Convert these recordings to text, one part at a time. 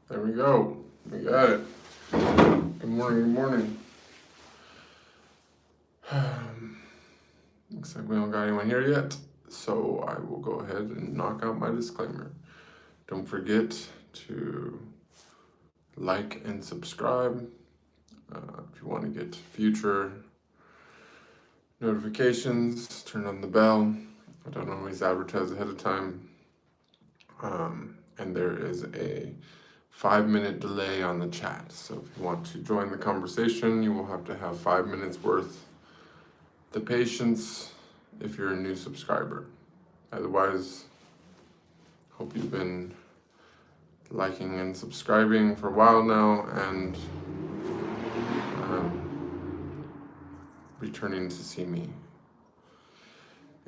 There we go. We got it. Good morning, good morning. Looks like we don't got anyone here yet, so I will go ahead and knock out my disclaimer. Don't forget to like and subscribe if you want to get future notifications. Turn on the bell. I don't always advertise ahead of time. And there is a 5-minute delay on the chat. So if you want to join the conversation, you will have to have 5 minutes worth the patience if you're a new subscriber. Otherwise, hope you've been liking and subscribing for a while now and returning to see me.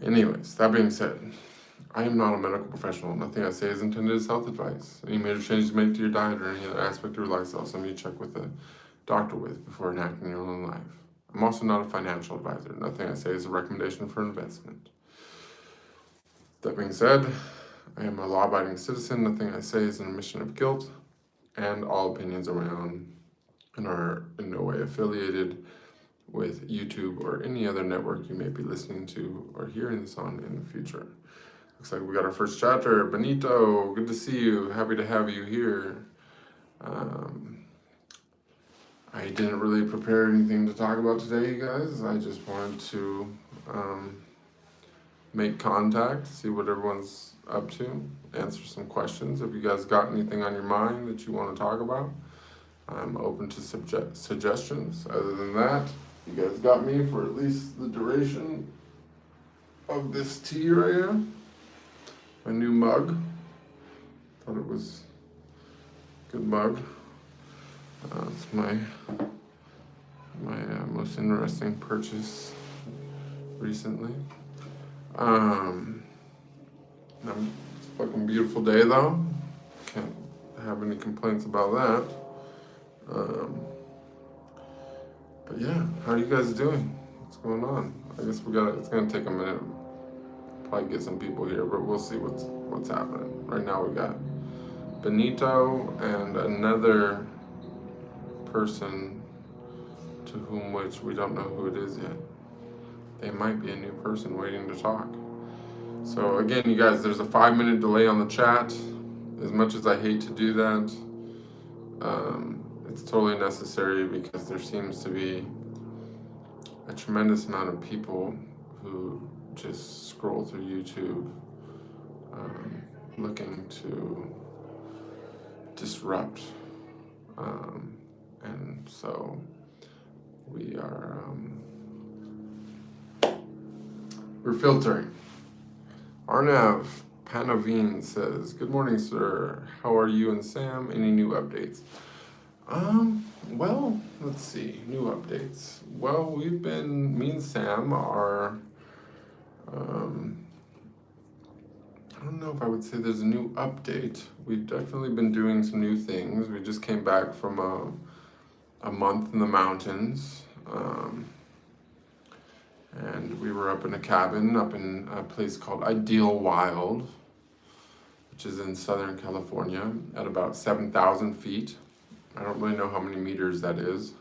Anyways, that being said, I am not a medical professional. Nothing I say is intended as health advice. Any major changes made to your diet or any other aspect of your lifestyle, something you check with a doctor with before enacting your own life. I'm also not a financial advisor. Nothing I say is a recommendation for investment. That being said, I am a law-abiding citizen. Nothing I say is an admission of guilt, and all opinions around and are in no way affiliated with YouTube or any other network you may be listening to or hearing this on in the future. Looks like we got our first chapter. Benito, good to see you. Happy to have you here. I didn't really prepare anything to talk about today, you guys. I just wanted to make contact, see what everyone's up to, answer some questions. If you guys got anything on your mind that you want to talk about, I'm open to suggestions. Other than that, you guys got me for at least the duration of this tea right here. My new mug. Thought it was a good mug. It's my most interesting purchase recently. It's a fucking beautiful day though. Can't have any complaints about that. But yeah, how are you guys doing? What's going on? I guess it's gonna take a minute. Probably get some people here, but we'll see what's happening. Right now we got Benito and another person to whom which we don't know who it is yet. They might be a new person waiting to talk. So again, you guys, there's a 5-minute delay on the chat. As much as I hate to do that, it's totally necessary because there seems to be a tremendous amount of people who just scroll through YouTube looking to disrupt, and so we're filtering. Arnav Panavine says, "Good morning, sir. How are you and Sam? Any new updates?" Well, let's see, new updates. Well, me and Sam are, I don't know if I would say there's a new update. We've definitely been doing some new things. We just came back from a month in the mountains, and we were up in a cabin up in a place called Ideal Wild, which is in Southern California at about 7,000 feet. I don't really know how many meters that is.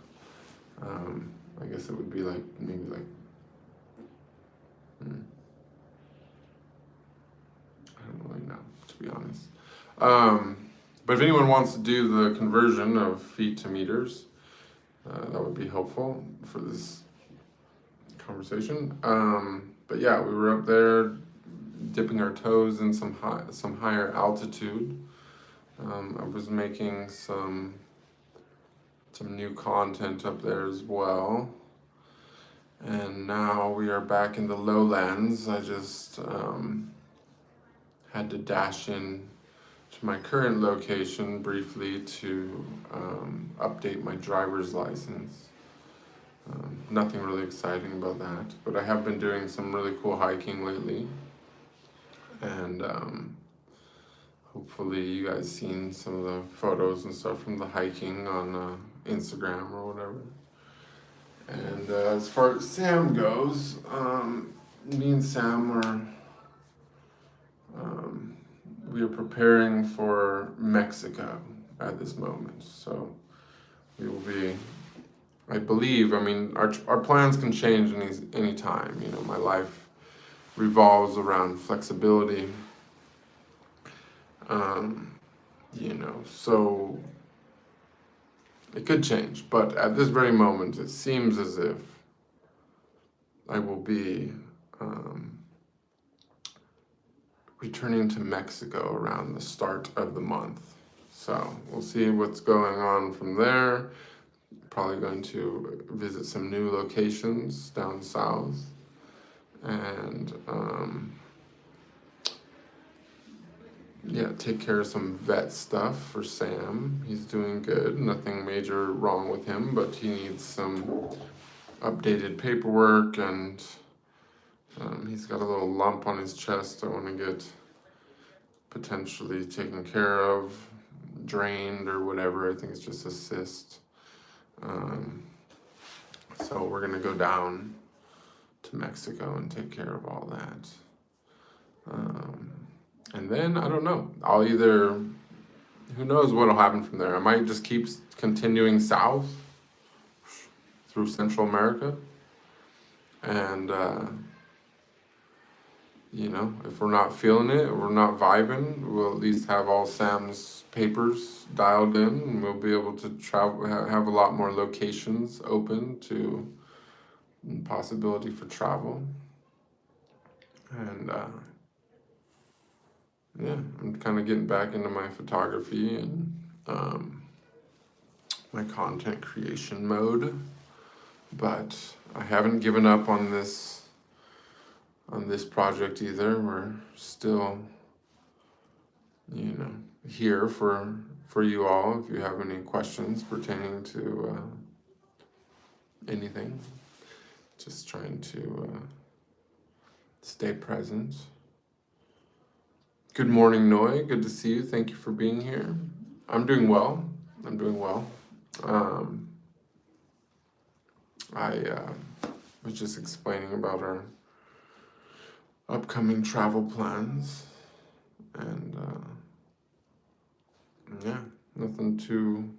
I guess it would be like maybe like I don't really know, to be honest. But if anyone wants to do the conversion of feet to meters, that would be helpful for this conversation. But yeah, we were up there dipping our toes in some higher altitude. I was making some new content up there as well. And now we are back in the lowlands. I just had to dash in to my current location briefly to update my driver's license. Nothing really exciting about that, but I have been doing some really cool hiking lately. And hopefully you guys seen some of the photos and stuff from the hiking on Instagram or whatever. And as far as Sam goes, me and Sam are we are preparing for Mexico. at this moment. So we will be, I believe, I mean, our plans can change any time. You know, my life revolves around flexibility. You know, so it could change, but at this very moment, it seems as if I will be returning to Mexico around the start of the month. So we'll see what's going on from there. Probably going to visit some new locations down south, and yeah, take care of some vet stuff for Sam. He's doing good, nothing major wrong with him, but he needs some updated paperwork, and he's got a little lump on his chest I want to get potentially taken care of, drained or whatever. I think it's just a cyst. So we're going to go down to Mexico and take care of all that. And then, I don't know, I'll either, who knows what'll happen from there. I might just keep continuing south through Central America. And, you know, if we're not feeling it, or we're not vibing, we'll at least have all Sam's papers dialed in, and we'll be able to travel, have a lot more locations open to possibility for travel. And, yeah, I'm kind of getting back into my photography and my content creation mode, but I haven't given up on this project either. We're still, you know, here for you all if you have any questions pertaining to anything. Just trying to stay present. Good morning, Noi. Good to see you. Thank you for being here. I'm doing well. I was just explaining about our upcoming travel plans, and yeah, nothing too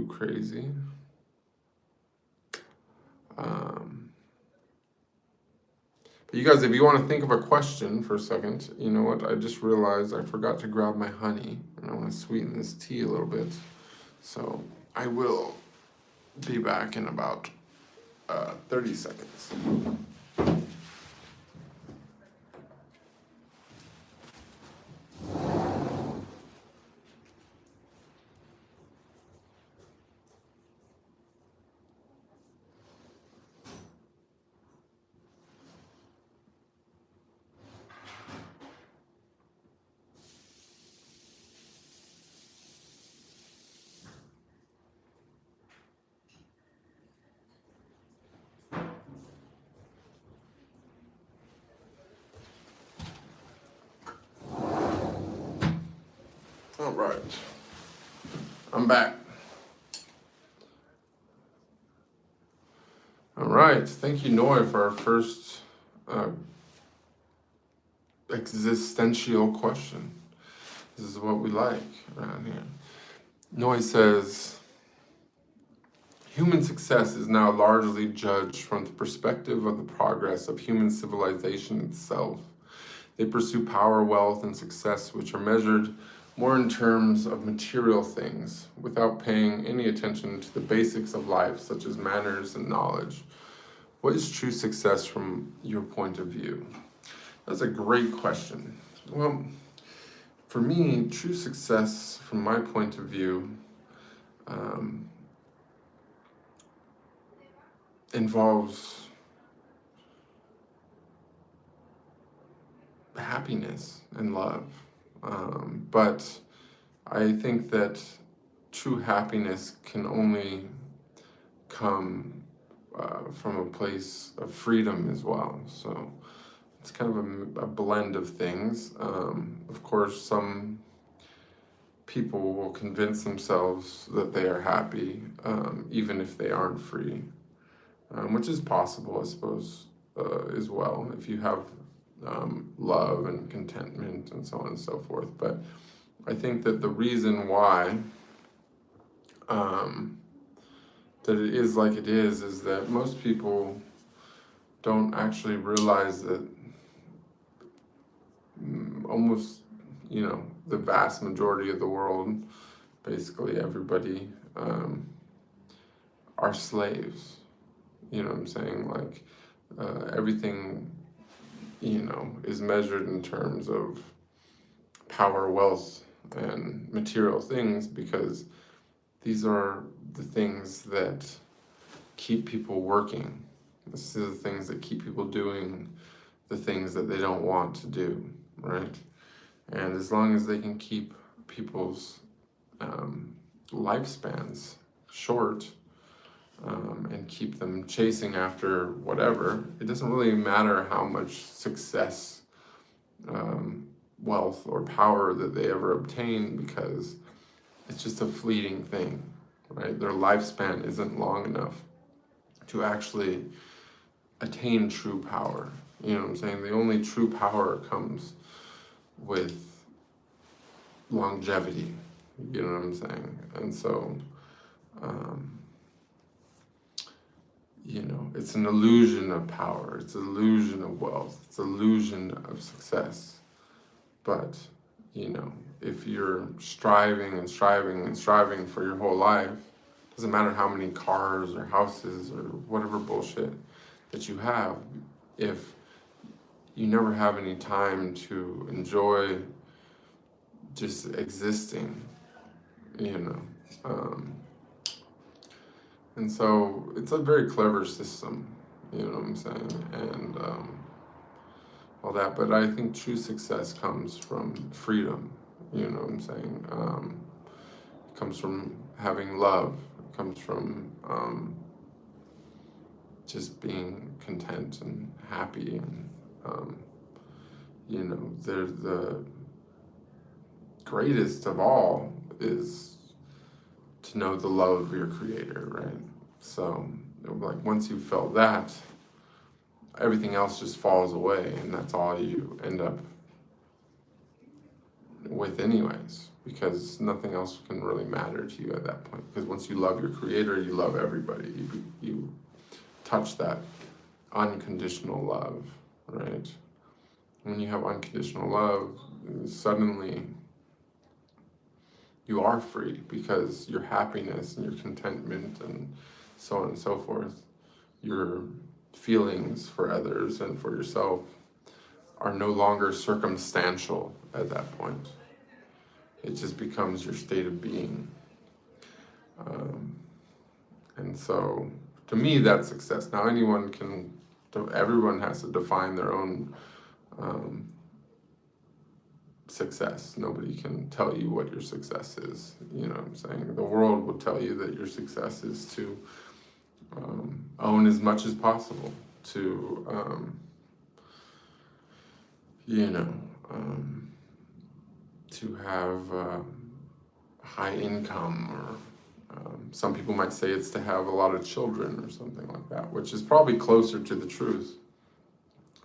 crazy. But you guys, if you want to think of a question for a second, you know what? I just realized I forgot to grab my honey, and I want to sweeten this tea a little bit. So I will be back in about 30 seconds. All right, I'm back. All right, thank you, Noi, for our first existential question. This is what we like around here. Noi says, human success is now largely judged from the perspective of the progress of human civilization itself. They pursue power, wealth, and success, which are measured more in terms of material things, without paying any attention to the basics of life, such as manners and knowledge. What is true success from your point of view? That's a great question. Well, for me, true success from my point of view involves happiness and love. But I think that true happiness can only come from a place of freedom as well. So it's kind of a blend of things. Of course, some people will convince themselves that they are happy, even if they aren't free, which is possible, I suppose, as well, if you have love and contentment and so on and so forth. But I think that the reason why that it is like it is that most people don't actually realize that almost, the vast majority of the world, basically everybody, are slaves. You know what I'm saying? Like, everything, is measured in terms of power, wealth, and material things, because these are the things that keep people working. This is the things that keep people doing the things that they don't want to do, right? And as long as they can keep people's lifespans short, and keep them chasing after whatever, it doesn't really matter how much success, wealth, or power that they ever obtain, because it's just a fleeting thing, right? Their lifespan isn't long enough to actually attain true power. You know what I'm saying? The only true power comes with longevity. You know what I'm saying? And so, it's an illusion of power. It's an illusion of wealth. It's an illusion of success. But, if you're striving and striving and striving for your whole life, doesn't matter how many cars or houses or whatever bullshit that you have, if you never have any time to enjoy just existing, and so it's a very clever system, you know what I'm saying, and all that. But I think true success comes from freedom, you know what I'm saying. It comes from having love. It comes from just being content and happy, and the greatest of all is to know the love of your creator, right? So, like, once you've felt that, everything else just falls away, and that's all you end up with anyways, because nothing else can really matter to you at that point. Because once you love your creator, you love everybody. You touch that unconditional love, right? When you have unconditional love, suddenly you are free, because your happiness and your contentment and so on and so forth, your feelings for others and for yourself are no longer circumstantial at that point. It just becomes your state of being. And so, to me, that's success. Now, everyone has to define their own success. Nobody can tell you what your success is. You know what I'm saying? The world will tell you that your success is to own as much as possible, to to have high income, or some people might say it's to have a lot of children or something like that, which is probably closer to the truth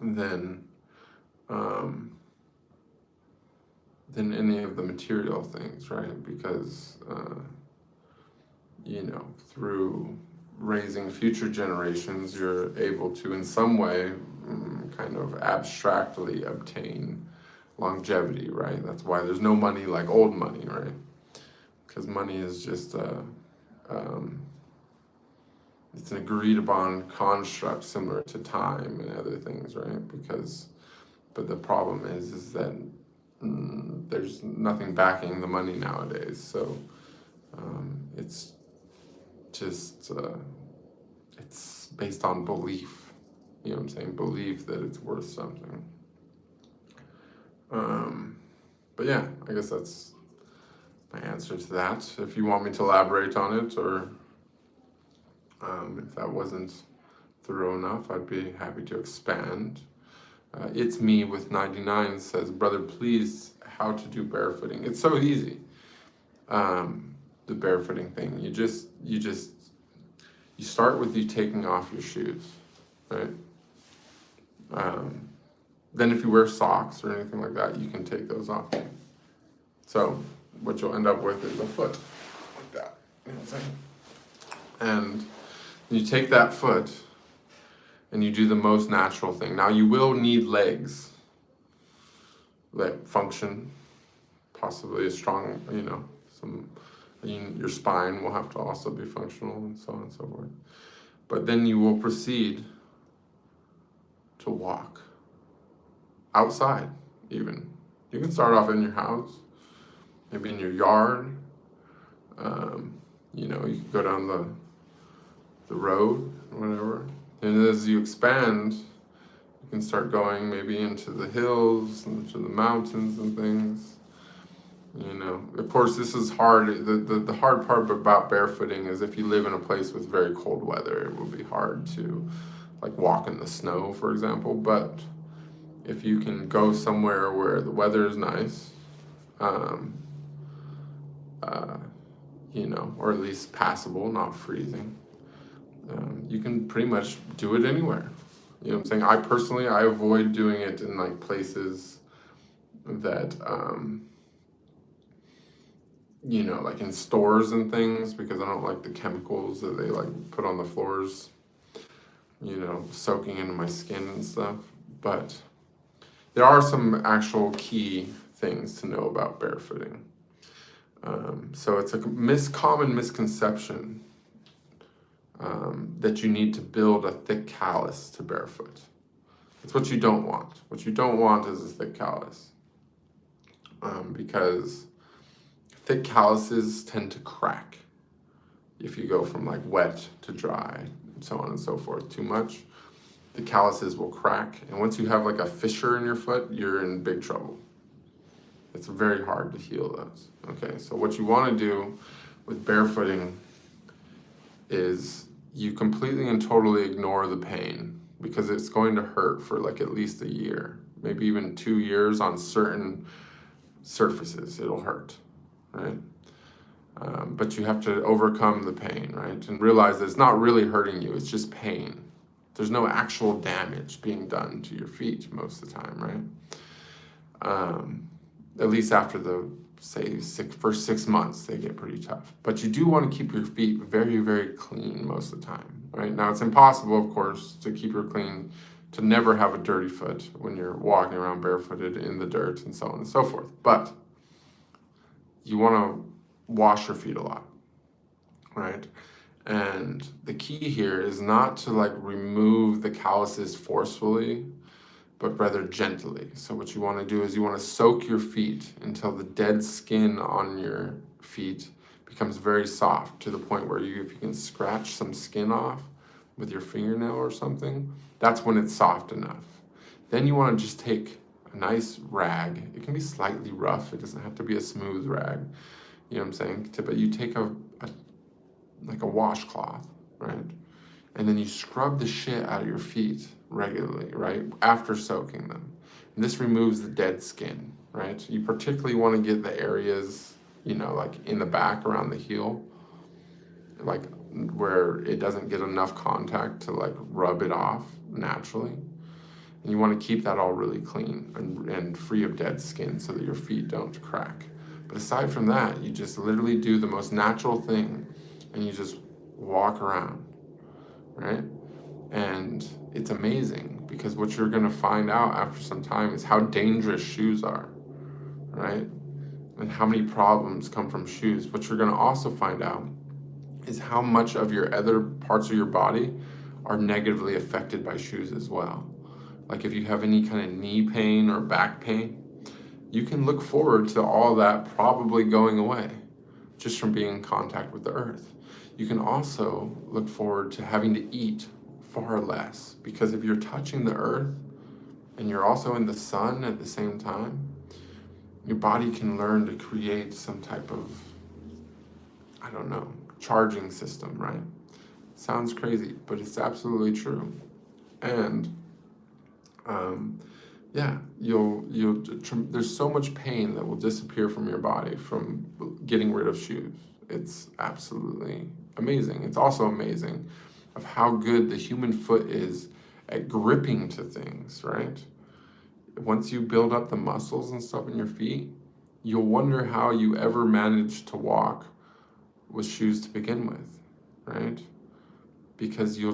than any of the material things, right? Because through raising future generations, you're able to, in some way, kind of abstractly obtain longevity, right? That's why there's no money like old money, right? Because money is just it's an agreed upon construct similar to time and other things, right? But the problem is that there's nothing backing the money nowadays. So it's just it's based on belief. You know what I'm saying? Belief that it's worth something. But yeah, I guess that's my answer to that. If you want me to elaborate on it, or if that wasn't thorough enough, I'd be happy to expand. It's Me with 99 says, brother, please, how to do barefooting. It's so easy. The barefooting thing. You start with you taking off your shoes, right? Then if you wear socks or anything like that, you can take those off. So what you'll end up with is a foot like that. You know what I'm saying? And you take that foot and you do the most natural thing. Now you will need legs that function, possibly a strong, your spine will have to also be functional and so on and so forth. But then you will proceed to walk outside even. You can start off in your house, maybe in your yard. You can go down the road or whatever. And as you expand, you can start going maybe into the hills, into the mountains and things. Of course, this is hard. The hard part about barefooting is if you live in a place with very cold weather, it will be hard to walk in the snow, for example. But if you can go somewhere where the weather is nice, or at least passable, not freezing, you can pretty much do it anywhere. You know what I'm saying? I avoid doing it in places that, in stores and things, because I don't like the chemicals that they put on the floors, soaking into my skin and stuff. But there are some actual key things to know about barefooting. So it's a common misconception that you need to build a thick callus to barefoot. It's what you don't want. What you don't want is a thick callus. Because thick calluses tend to crack if you go from wet to dry and so on and so forth too much. The calluses will crack, and once you have a fissure in your foot, you're in big trouble. It's very hard to heal those. Okay, so what you want to do with barefooting is you completely and totally ignore the pain, because it's going to hurt for at least a year, maybe even 2 years on certain surfaces. It'll hurt, right? But you have to overcome the pain, right? And realize that it's not really hurting you, it's just pain. There's no actual damage being done to your feet most of the time, right? At least after the, first 6 months, they get pretty tough. But you do want to keep your feet very, very clean most of the time, right? Now, it's impossible, of course, to keep your clean, to never have a dirty foot when you're walking around barefooted in the dirt and so on and so forth. But you want to wash your feet a lot, right? And the key here is not to remove the calluses forcefully, but rather gently. So what you want to do is you want to soak your feet until the dead skin on your feet becomes very soft, to the point where if you can scratch some skin off with your fingernail or something, that's when it's soft enough. Then you want to just take a nice rag. It can be slightly rough. It doesn't have to be a smooth rag. You know what I'm saying? But you take a washcloth, right? And then you scrub the shit out of your feet regularly, right? After soaking them. And this removes the dead skin, right? You particularly want to get the areas, in the back around the heel, where it doesn't get enough contact to rub it off naturally. And you want to keep that all really clean and free of dead skin so that your feet don't crack. But aside from that, you just literally do the most natural thing, and you just walk around, right? And it's amazing, because what you're going to find out after some time is how dangerous shoes are, right? And how many problems come from shoes. What you're going to also find out is how much of your other parts of your body are negatively affected by shoes as well. If you have any kind of knee pain or back pain, you can look forward to all that probably going away just from being in contact with the earth. You can also look forward to having to eat far less, because if you're touching the earth and you're also in the sun at the same time, your body can learn to create some type of, charging system, right? Sounds crazy, but it's absolutely true. And there's so much pain that will disappear from your body from getting rid of shoes. It's absolutely amazing. It's also amazing of how good the human foot is at gripping to things, right? Once you build up the muscles and stuff in your feet, you'll wonder how you ever managed to walk with shoes to begin with, right? Because you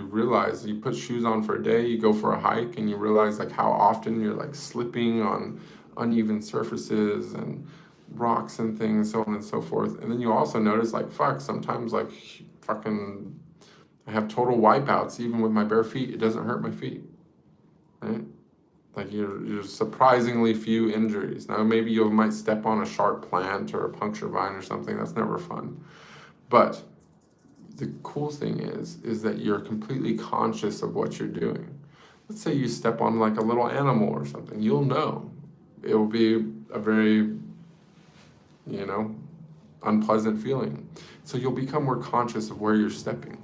realize, you put shoes on for a day, you go for a hike, and you realize like how often you're like slipping on uneven surfaces and rocks and things, so on and so forth. And then you also notice like, fuck, sometimes like fucking I have total wipeouts even with my bare feet. It doesn't hurt my feet, right? Like you're surprisingly few injuries. Now maybe you might step on a sharp plant or a puncture vine or something. That's never fun. But the cool thing is that you're completely conscious of what you're doing. Let's say you step on like a little animal or something. You'll know. It will be a very, unpleasant feeling. So you'll become more conscious of where you're stepping.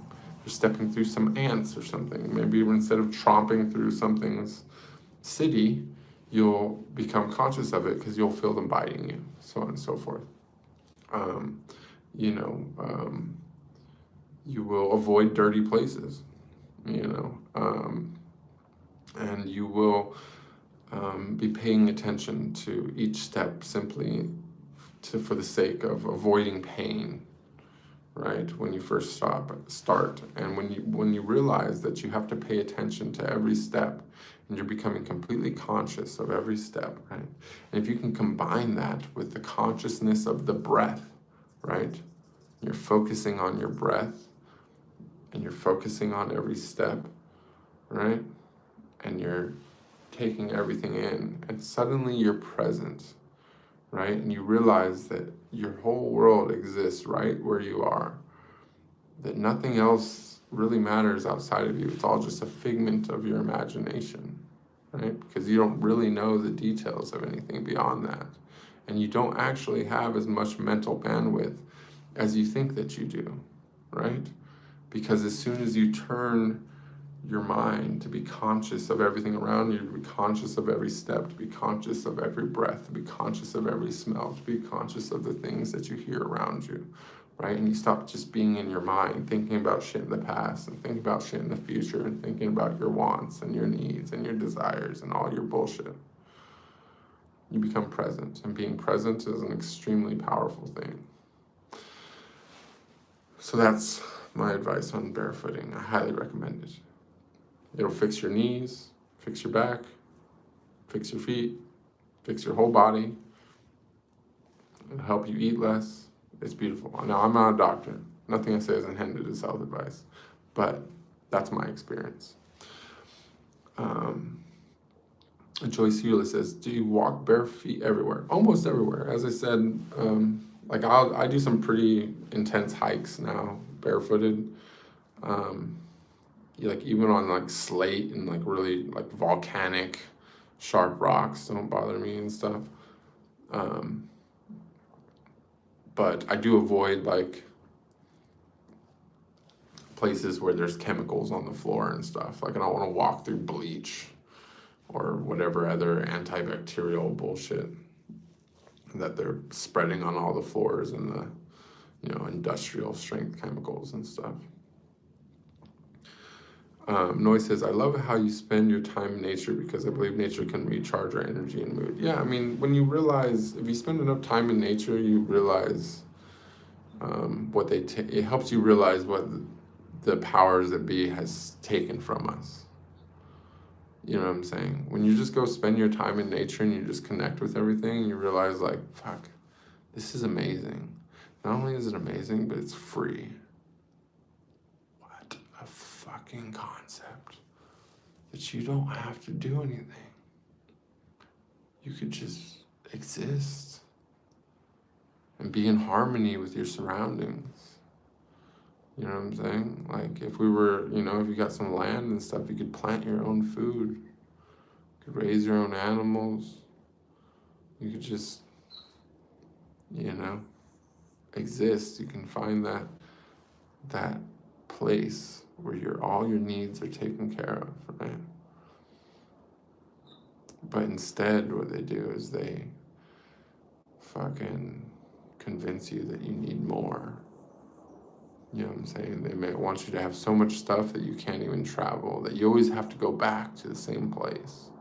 You're stepping through some ants or something. Maybe instead of tromping through something's city, you'll become conscious of it because you'll feel them biting you, so on and so forth. You will avoid dirty places, and you will be paying attention to each step simply for the sake of avoiding pain, right? When you first start, and when you realize that you have to pay attention to every step, and you're becoming completely conscious of every step, right? And if you can combine that with the consciousness of the breath, right? You're focusing on your breath, and you're focusing on every step, right? And you're taking everything in, and suddenly you're present, right? And you realize that your whole world exists right where you are, that nothing else really matters outside of you. It's all just a figment of your imagination, right? Because you don't really know the details of anything beyond that. And you don't actually have as much mental bandwidth as you think that you do, right? Because as soon as you turn your mind to be conscious of everything around you, to be conscious of every step, to be conscious of every breath, to be conscious of every smell, to be conscious of the things that you hear around you, right? And you stop just being in your mind, thinking about shit in the past and thinking about shit in the future and thinking about your wants and your needs and your desires and all your bullshit. You become present, and being present is an extremely powerful thing. So that's my advice on barefooting. I highly recommend it. It'll fix your knees, fix your back, fix your feet, fix your whole body. It'll help you eat less. It's beautiful. Now, I'm not a doctor. Nothing I say is intended as self-advice, but that's my experience. Joyce Hewlett says, do you walk bare feet everywhere? Almost everywhere. As I said, I do some pretty intense hikes now, barefooted. Like even on like slate and like really like volcanic sharp rocks don't bother me and stuff. But I do avoid like places where there's chemicals on the floor and stuff. Like I don't want to walk through bleach or whatever other antibacterial bullshit that they're spreading on all the floors and the, industrial strength chemicals and stuff. Noy says, I love how you spend your time in nature because I believe nature can recharge our energy and mood. Yeah, I mean, when you realize, if you spend enough time in nature, you realize it helps you realize what the powers that be has taken from us. You know what I'm saying? When you just go spend your time in nature and you just connect with everything, you realize like, fuck, this is amazing. Not only is it amazing, but it's free. What a fucking concept. That you don't have to do anything. You could just exist and be in harmony with your surroundings. You know what I'm saying? Like if we were, if you got some land and stuff, you could plant your own food. You could raise your own animals. You could just, exist. You can find that place where all your needs are taken care of, right? But instead, what they do is they fucking convince you that you need more. You know what I'm saying? They may want you to have so much stuff that you can't even travel, that you always have to go back to the same place.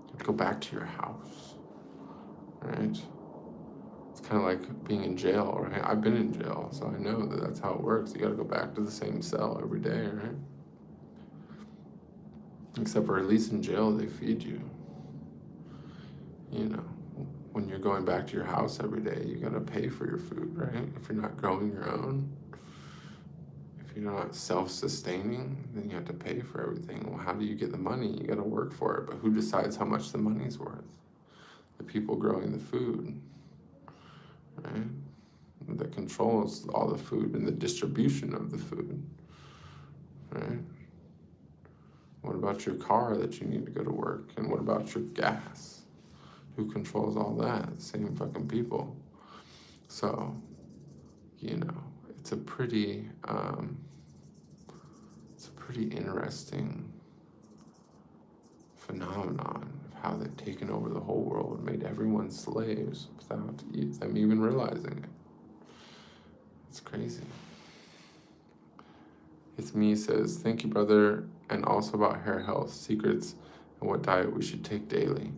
You have to go back to your house, right? kind of like being in jail, right? I've been in jail, so I know that that's how it works. You got to go back to the same cell every day, right? Except for at least in jail, they feed you. You know, when you're going back to your house every day, you got to pay for your food, right? If you're not growing your own, if you're not self-sustaining, then you have to pay for everything. Well, how do you get the money? You got to work for it, but who decides how much the money's worth? The people growing the food, right? That controls all the food and the distribution of the food, right? What about your car that you need to go to work? And what about your gas? Who controls all that? Same fucking people. So, you know, it's a pretty interesting phenomenon of how they've taken over the whole world and made everyone slaves without them even realizing it. It's crazy. It's Me says, thank you, brother, and also about hair health, secrets, and what diet we should take daily.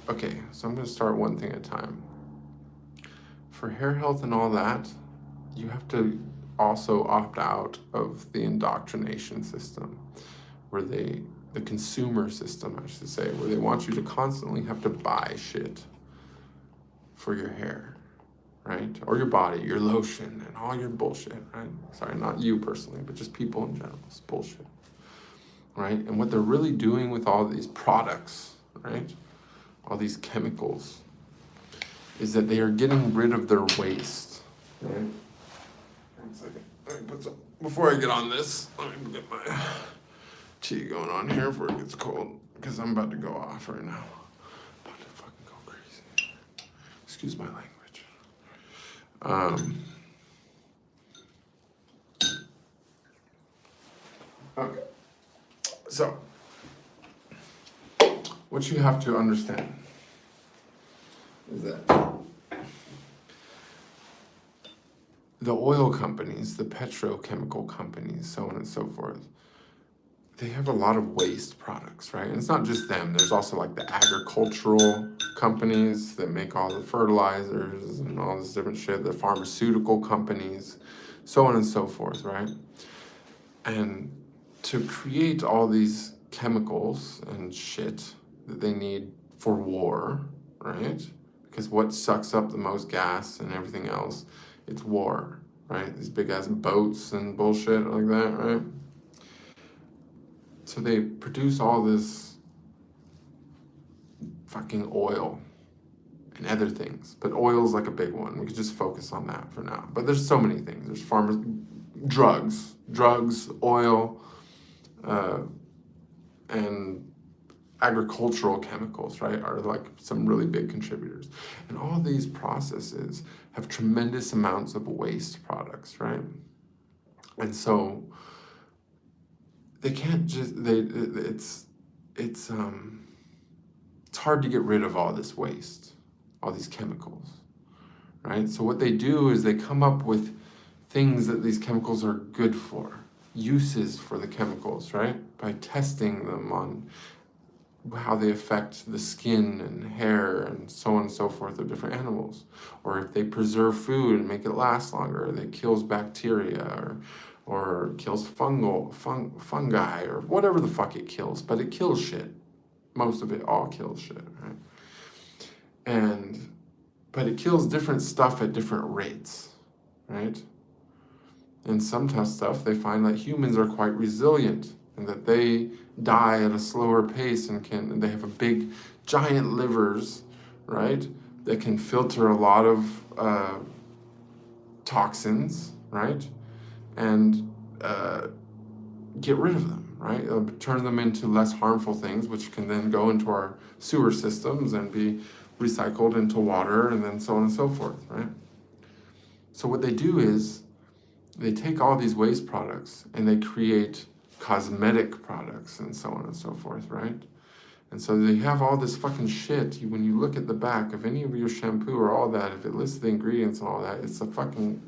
Okay, so I'm going to start one thing at a time. For hair health and all that, you have to also opt out of the indoctrination system, where the consumer system, I should say, where they want you to constantly have to buy shit for your hair, right? Or your body, your lotion, and all your bullshit, right? Sorry, not you personally, but just people in general. It's bullshit, right? And what they're really doing with all these products, right? All these chemicals, is that they are getting rid of their waste, right? One second. Let me put some, before I get on this, let me get my tea going on here before it gets cold, because I'm about to go off right now. About to fucking go crazy. Excuse my language. Okay. So, what you have to understand is that the oil companies, the petrochemical companies, so on and so forth, they have a lot of waste products, right? And it's not just them. There's also like the agricultural companies that make all the fertilizers and all this different shit, the pharmaceutical companies, so on and so forth, right? And to create all these chemicals and shit that they need for war, right? Because what sucks up the most gas and everything else, it's war, right? These big ass boats and bullshit like that, right? So they produce all this fucking oil and other things, but oil's like a big one. We could just focus on that for now. But there's so many things. There's drugs, oil, and agricultural chemicals, right, are like some really big contributors. And all these processes have tremendous amounts of waste products, right? And so they can't just, it's hard to get rid of all this waste, all these chemicals, right? So what they do is they come up with things that these chemicals are good for, uses for the chemicals, right? By testing them on how they affect the skin and hair and so on and so forth of different animals. Or if they preserve food and make it last longer, or they kills bacteria or kills fungi or whatever the fuck it kills, but it kills shit. Most of it all kills shit, right? But it kills different stuff at different rates, right? And some tough stuff, they find that humans are quite resilient and that they die at a slower pace and they have a big, giant livers, right? That can filter a lot of toxins, right? And get rid of them, right? Turn them into less harmful things, which can then go into our sewer systems and be recycled into water and then so on and so forth, right? So what they do is they take all these waste products and they create cosmetic products and so on and so forth, right? And so they have all this fucking shit. When you look at the back of any of your shampoo or all that, if it lists the ingredients and all that, it's fucking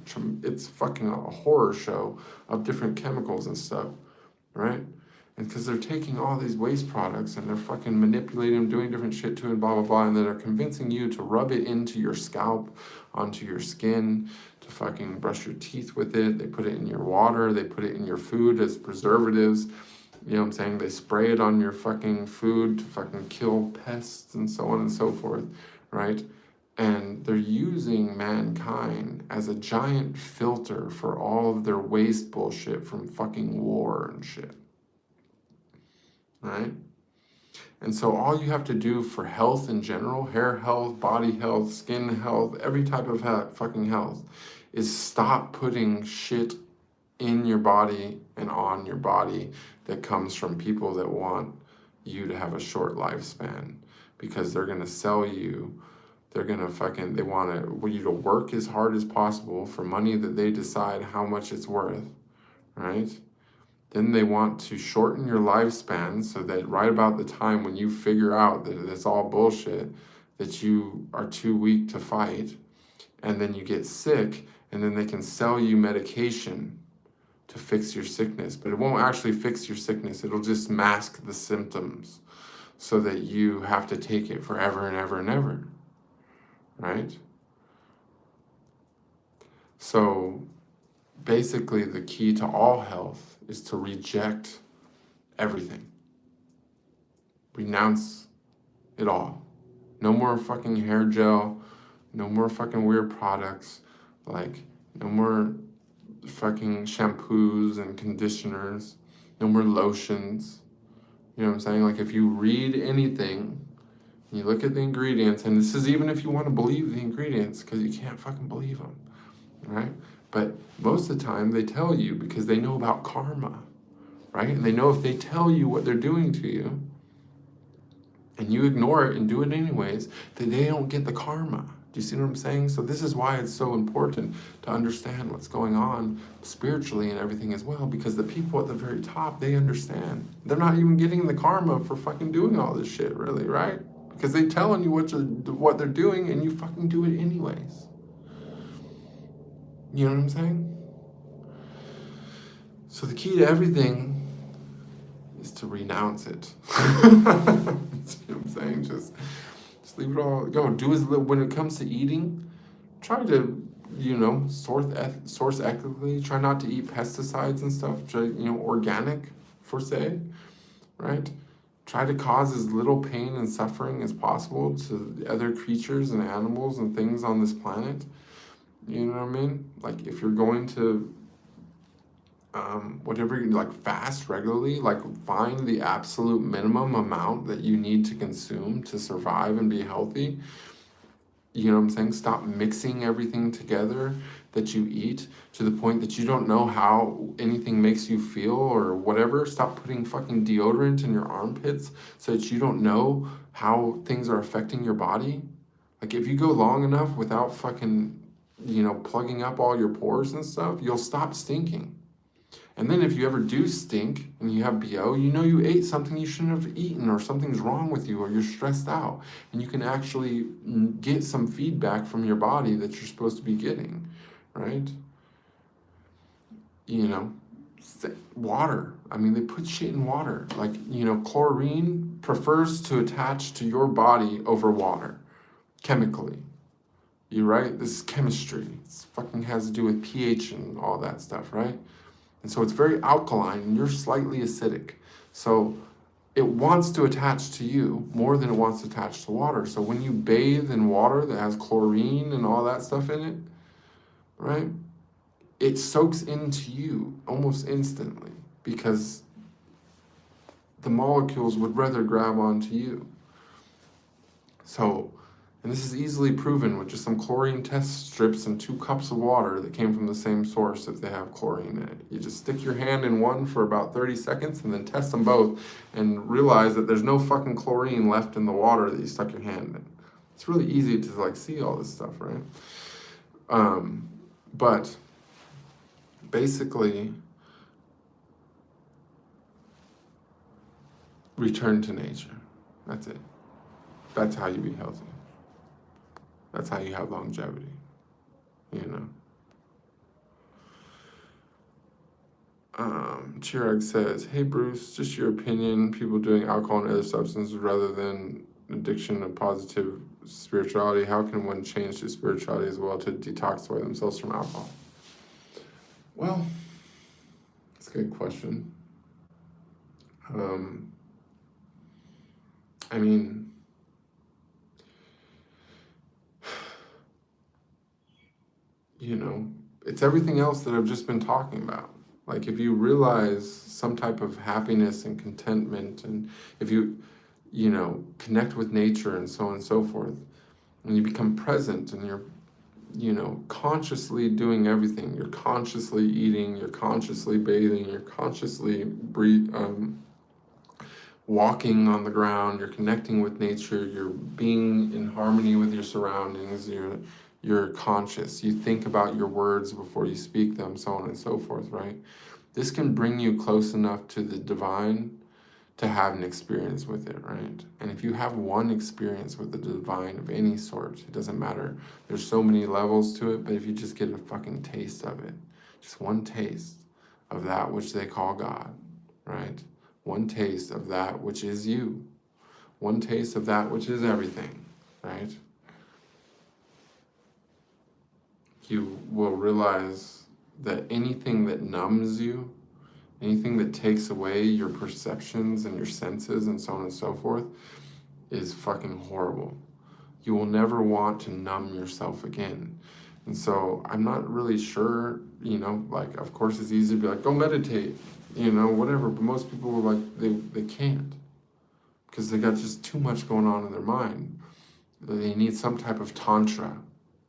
a horror show of different chemicals and stuff, right? And because they're taking all these waste products and they're fucking manipulating them, doing different shit to it, blah, blah, blah, and then they're convincing you to rub it into your scalp, onto your skin, to fucking brush your teeth with it. They put it in your water. They put it in your food as preservatives. You know what I'm saying? They spray it on your fucking food to fucking kill pests and so on and so forth, right? And they're using mankind as a giant filter for all of their waste bullshit from fucking war and shit, right? And so all you have to do for health in general, hair health, body health, skin health, every type of fucking health, is stop putting shit in your body and on your body that comes from people that want you to have a short lifespan, because they're going to sell you. They're going to fucking, they want you to work as hard as possible for money that they decide how much it's worth, right? Then they want to shorten your lifespan so that right about the time when you figure out that it's all bullshit, that you are too weak to fight, and then you get sick, and then they can sell you medication to fix your sickness. But it won't actually fix your sickness. It'll just mask the symptoms so that you have to take it forever and ever and ever, right? So basically the key to all health is to reject everything. Renounce it all. No more fucking hair gel, no more fucking weird products, like no more fucking shampoos and conditioners, no more lotions. You know what I'm saying? Like if you read anything, you look at the ingredients, and this is even if you want to believe the ingredients, because you can't fucking believe them, right? But most of the time they tell you because they know about karma, right? And they know if they tell you what they're doing to you, and you ignore it and do it anyways, then they don't get the karma. Do you see what I'm saying? So this is why it's so important to understand what's going on spiritually and everything as well, because the people at the very top, they understand. They're not even getting the karma for fucking doing all this shit, really, right? Because they're telling you what they're doing, and you fucking do it anyways. You know what I'm saying? So the key to everything is to renounce it. You know what I'm saying? Just leave it all go. Do as little when it comes to eating. Try to, source ethically. Try not to eat pesticides and stuff. Try, organic, for say, right? Try to cause as little pain and suffering as possible to other creatures and animals and things on this planet. You know what I mean? Like if you're going to fast regularly, like find the absolute minimum amount that you need to consume to survive and be healthy. You know what I'm saying? Stop mixing everything together that you eat to the point that you don't know how anything makes you feel or whatever. Stop putting fucking deodorant in your armpits so that you don't know how things are affecting your body. Like if you go long enough without fucking, plugging up all your pores and stuff, you'll stop stinking. And then if you ever do stink and you have BO, you ate something you shouldn't have eaten, or something's wrong with you, or you're stressed out. And you can actually get some feedback from your body that you're supposed to be getting, right? Water. I mean, they put shit in water. Like, chlorine prefers to attach to your body over water, chemically. You're right? This is chemistry. It fucking has to do with pH and all that stuff, right? And so it's very alkaline, and you're slightly acidic. So it wants to attach to you more than it wants to attach to water. So when you bathe in water that has chlorine and all that stuff in it, right, it soaks into you almost instantly because the molecules would rather grab onto you. So, and this is easily proven with just some chlorine test strips and 2 cups of water that came from the same source if they have chlorine in it. You just stick your hand in one for about 30 seconds and then test them both and realize that there's no fucking chlorine left in the water that you stuck your hand in. It's really easy to see all this stuff, right? But basically, return to nature. That's it. That's how you be healthy. That's how you have longevity, Chirag says, hey Bruce, just your opinion, people doing alcohol and other substances rather than addiction and positive spirituality, how can one change to spirituality as well to detoxify themselves from alcohol? Well, that's a good question. I mean, you know, it's everything else that I've just been talking about. Like if you realize some type of happiness and contentment, and if you know, connect with nature and so on and so forth, and you become present and you're, you know, consciously doing everything. You're consciously eating, you're consciously bathing, you're consciously walking on the ground, you're connecting with nature, you're being in harmony with your surroundings, you're conscious. You think about your words before you speak them, so on and so forth, right? This can bring you close enough to the divine to have an experience with it, right? And if you have one experience with the divine of any sort, it doesn't matter. There's so many levels to it, but if you just get a fucking taste of it, just one taste of that which they call God, right? One taste of that which is you. One taste of that which is everything, right? You will realize that anything that numbs you, anything that takes away your perceptions and your senses and so on and so forth is fucking horrible. You will never want to numb yourself again. And so I'm not really sure, you know, like, of course it's easy to be like, go meditate, you know, whatever. But most people are like, they can't because they got just too much going on in their mind. They need some type of tantra,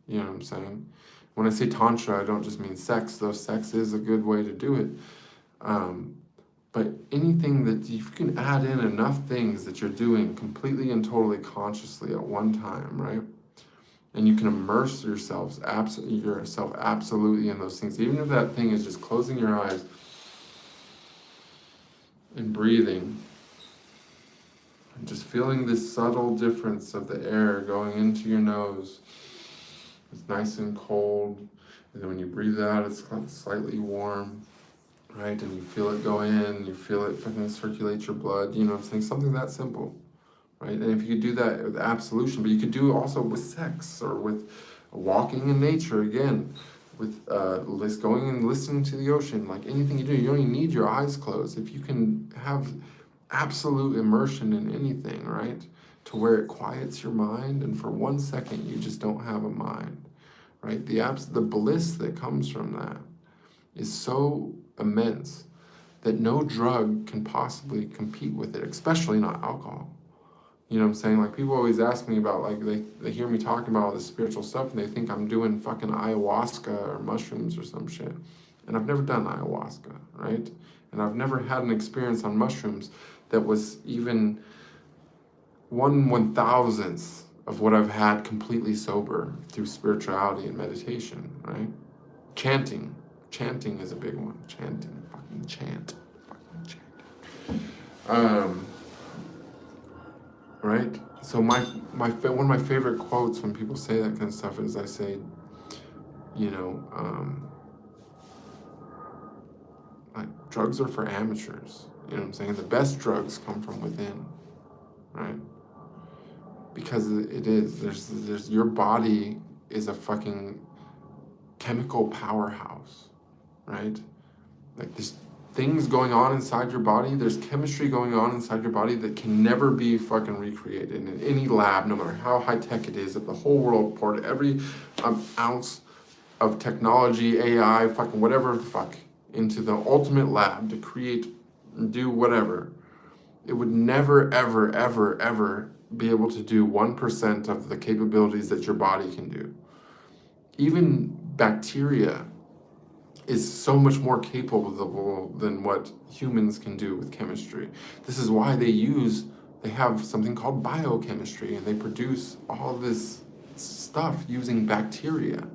you know what I'm saying? When I say tantra, I don't just mean sex, though sex is a good way to do it. But anything that you can add in enough things that you're doing completely and totally consciously at one time, right? And you can immerse yourself absolutely in those things. Even if that thing is just closing your eyes and breathing, and just feeling this subtle difference of the air going into your nose. It's nice and cold, and then when you breathe out, it's slightly warm. Right, and you feel it go in, you feel it fucking circulate your blood, you know what I'm saying? Something that simple, right? And if you could do that with absolution, but you could do it also with sex or with walking in nature, again, with going and listening to the ocean, like anything you do, you don't even need your eyes closed. If you can have absolute immersion in anything, right? To where it quiets your mind, and for 1 second you just don't have a mind, right? The bliss that comes from that is so immense that no drug can possibly compete with it, especially not alcohol. You know what I'm saying? Like, people always ask me about, like, they hear me talking about all this spiritual stuff and they think I'm doing fucking ayahuasca or mushrooms or some shit. And I've never done ayahuasca, right? And I've never had an experience on mushrooms that was even 1/1000th of what I've had completely sober through spirituality and meditation, right? Chanting is a big one. Chanting, fucking chant. Right? So one of my favorite quotes when people say that kind of stuff is, I say, you know, like, drugs are for amateurs. You know what I'm saying? The best drugs come from within, right? Because it is. There's your body is a fucking chemical powerhouse, right? Like, there's things going on inside your body, there's chemistry going on inside your body that can never be fucking recreated in any lab, no matter how high tech it is. If the whole world poured every ounce of technology, AI, fucking whatever the fuck, into the ultimate lab to create and do whatever, it would never, ever, ever, ever be able to do 1% of the capabilities that your body can do. Even bacteria is so much more capable than what humans can do with chemistry. This is why they have something called biochemistry, and they produce all this stuff using bacteria.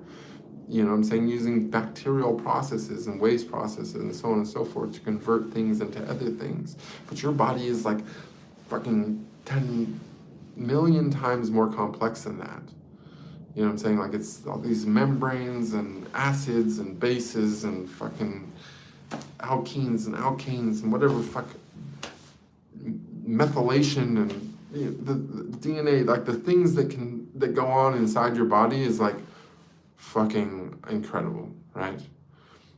You know what I'm saying? Using bacterial processes and waste processes and so on and so forth to convert things into other things. But your body is like fucking 10 million times more complex than that. You know what I'm saying? Like, it's all these membranes and acids and bases and fucking alkenes and alkanes and whatever fuck, methylation and the DNA, like the things that go on inside your body is like fucking incredible, right?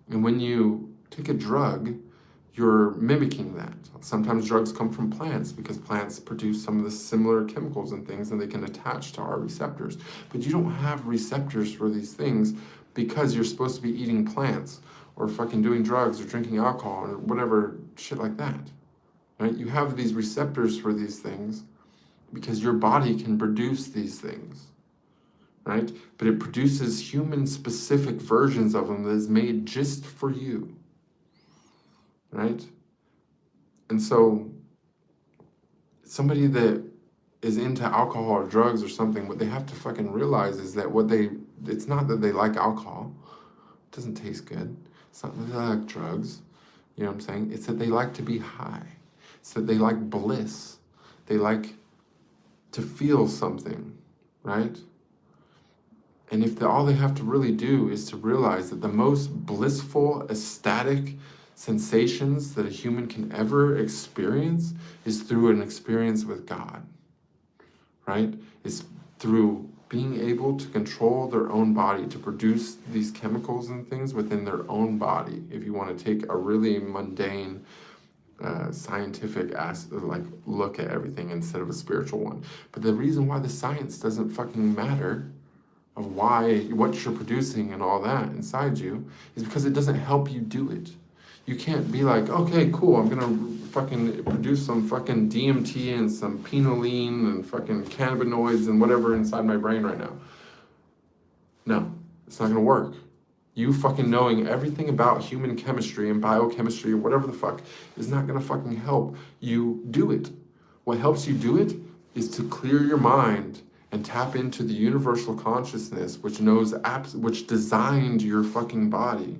And when you take a drug, you're mimicking that. Sometimes drugs come from plants because plants produce some of the similar chemicals and things, and they can attach to our receptors. But you don't have receptors for these things because you're supposed to be eating plants or fucking doing drugs or drinking alcohol or whatever shit like that, right? You have these receptors for these things because your body can produce these things, right? But it produces human-specific versions of them that is made just for you, right? And so somebody that is into alcohol or drugs or something, what they have to fucking realize is that it's not that they like alcohol. It doesn't taste good. It's not that they like drugs. You know what I'm saying? It's that they like to be high. It's that they like bliss. They like to feel something, right? And if all they have to really do is to realize that the most blissful, ecstatic sensations that a human can ever experience is through an experience with God, right? It's through being able to control their own body, to produce these chemicals and things within their own body. If you want to take a really mundane, scientific look at everything instead of a spiritual one. But the reason why the science doesn't fucking matter of what you're producing and all that inside you is because it doesn't help you do it. You can't be like, okay, cool, I'm gonna fucking produce some fucking DMT and some pinoline and fucking cannabinoids and whatever inside my brain right now. No, it's not gonna work. You fucking knowing everything about human chemistry and biochemistry or whatever the fuck is not gonna fucking help you do it. What helps you do it is to clear your mind and tap into the universal consciousness which designed your fucking body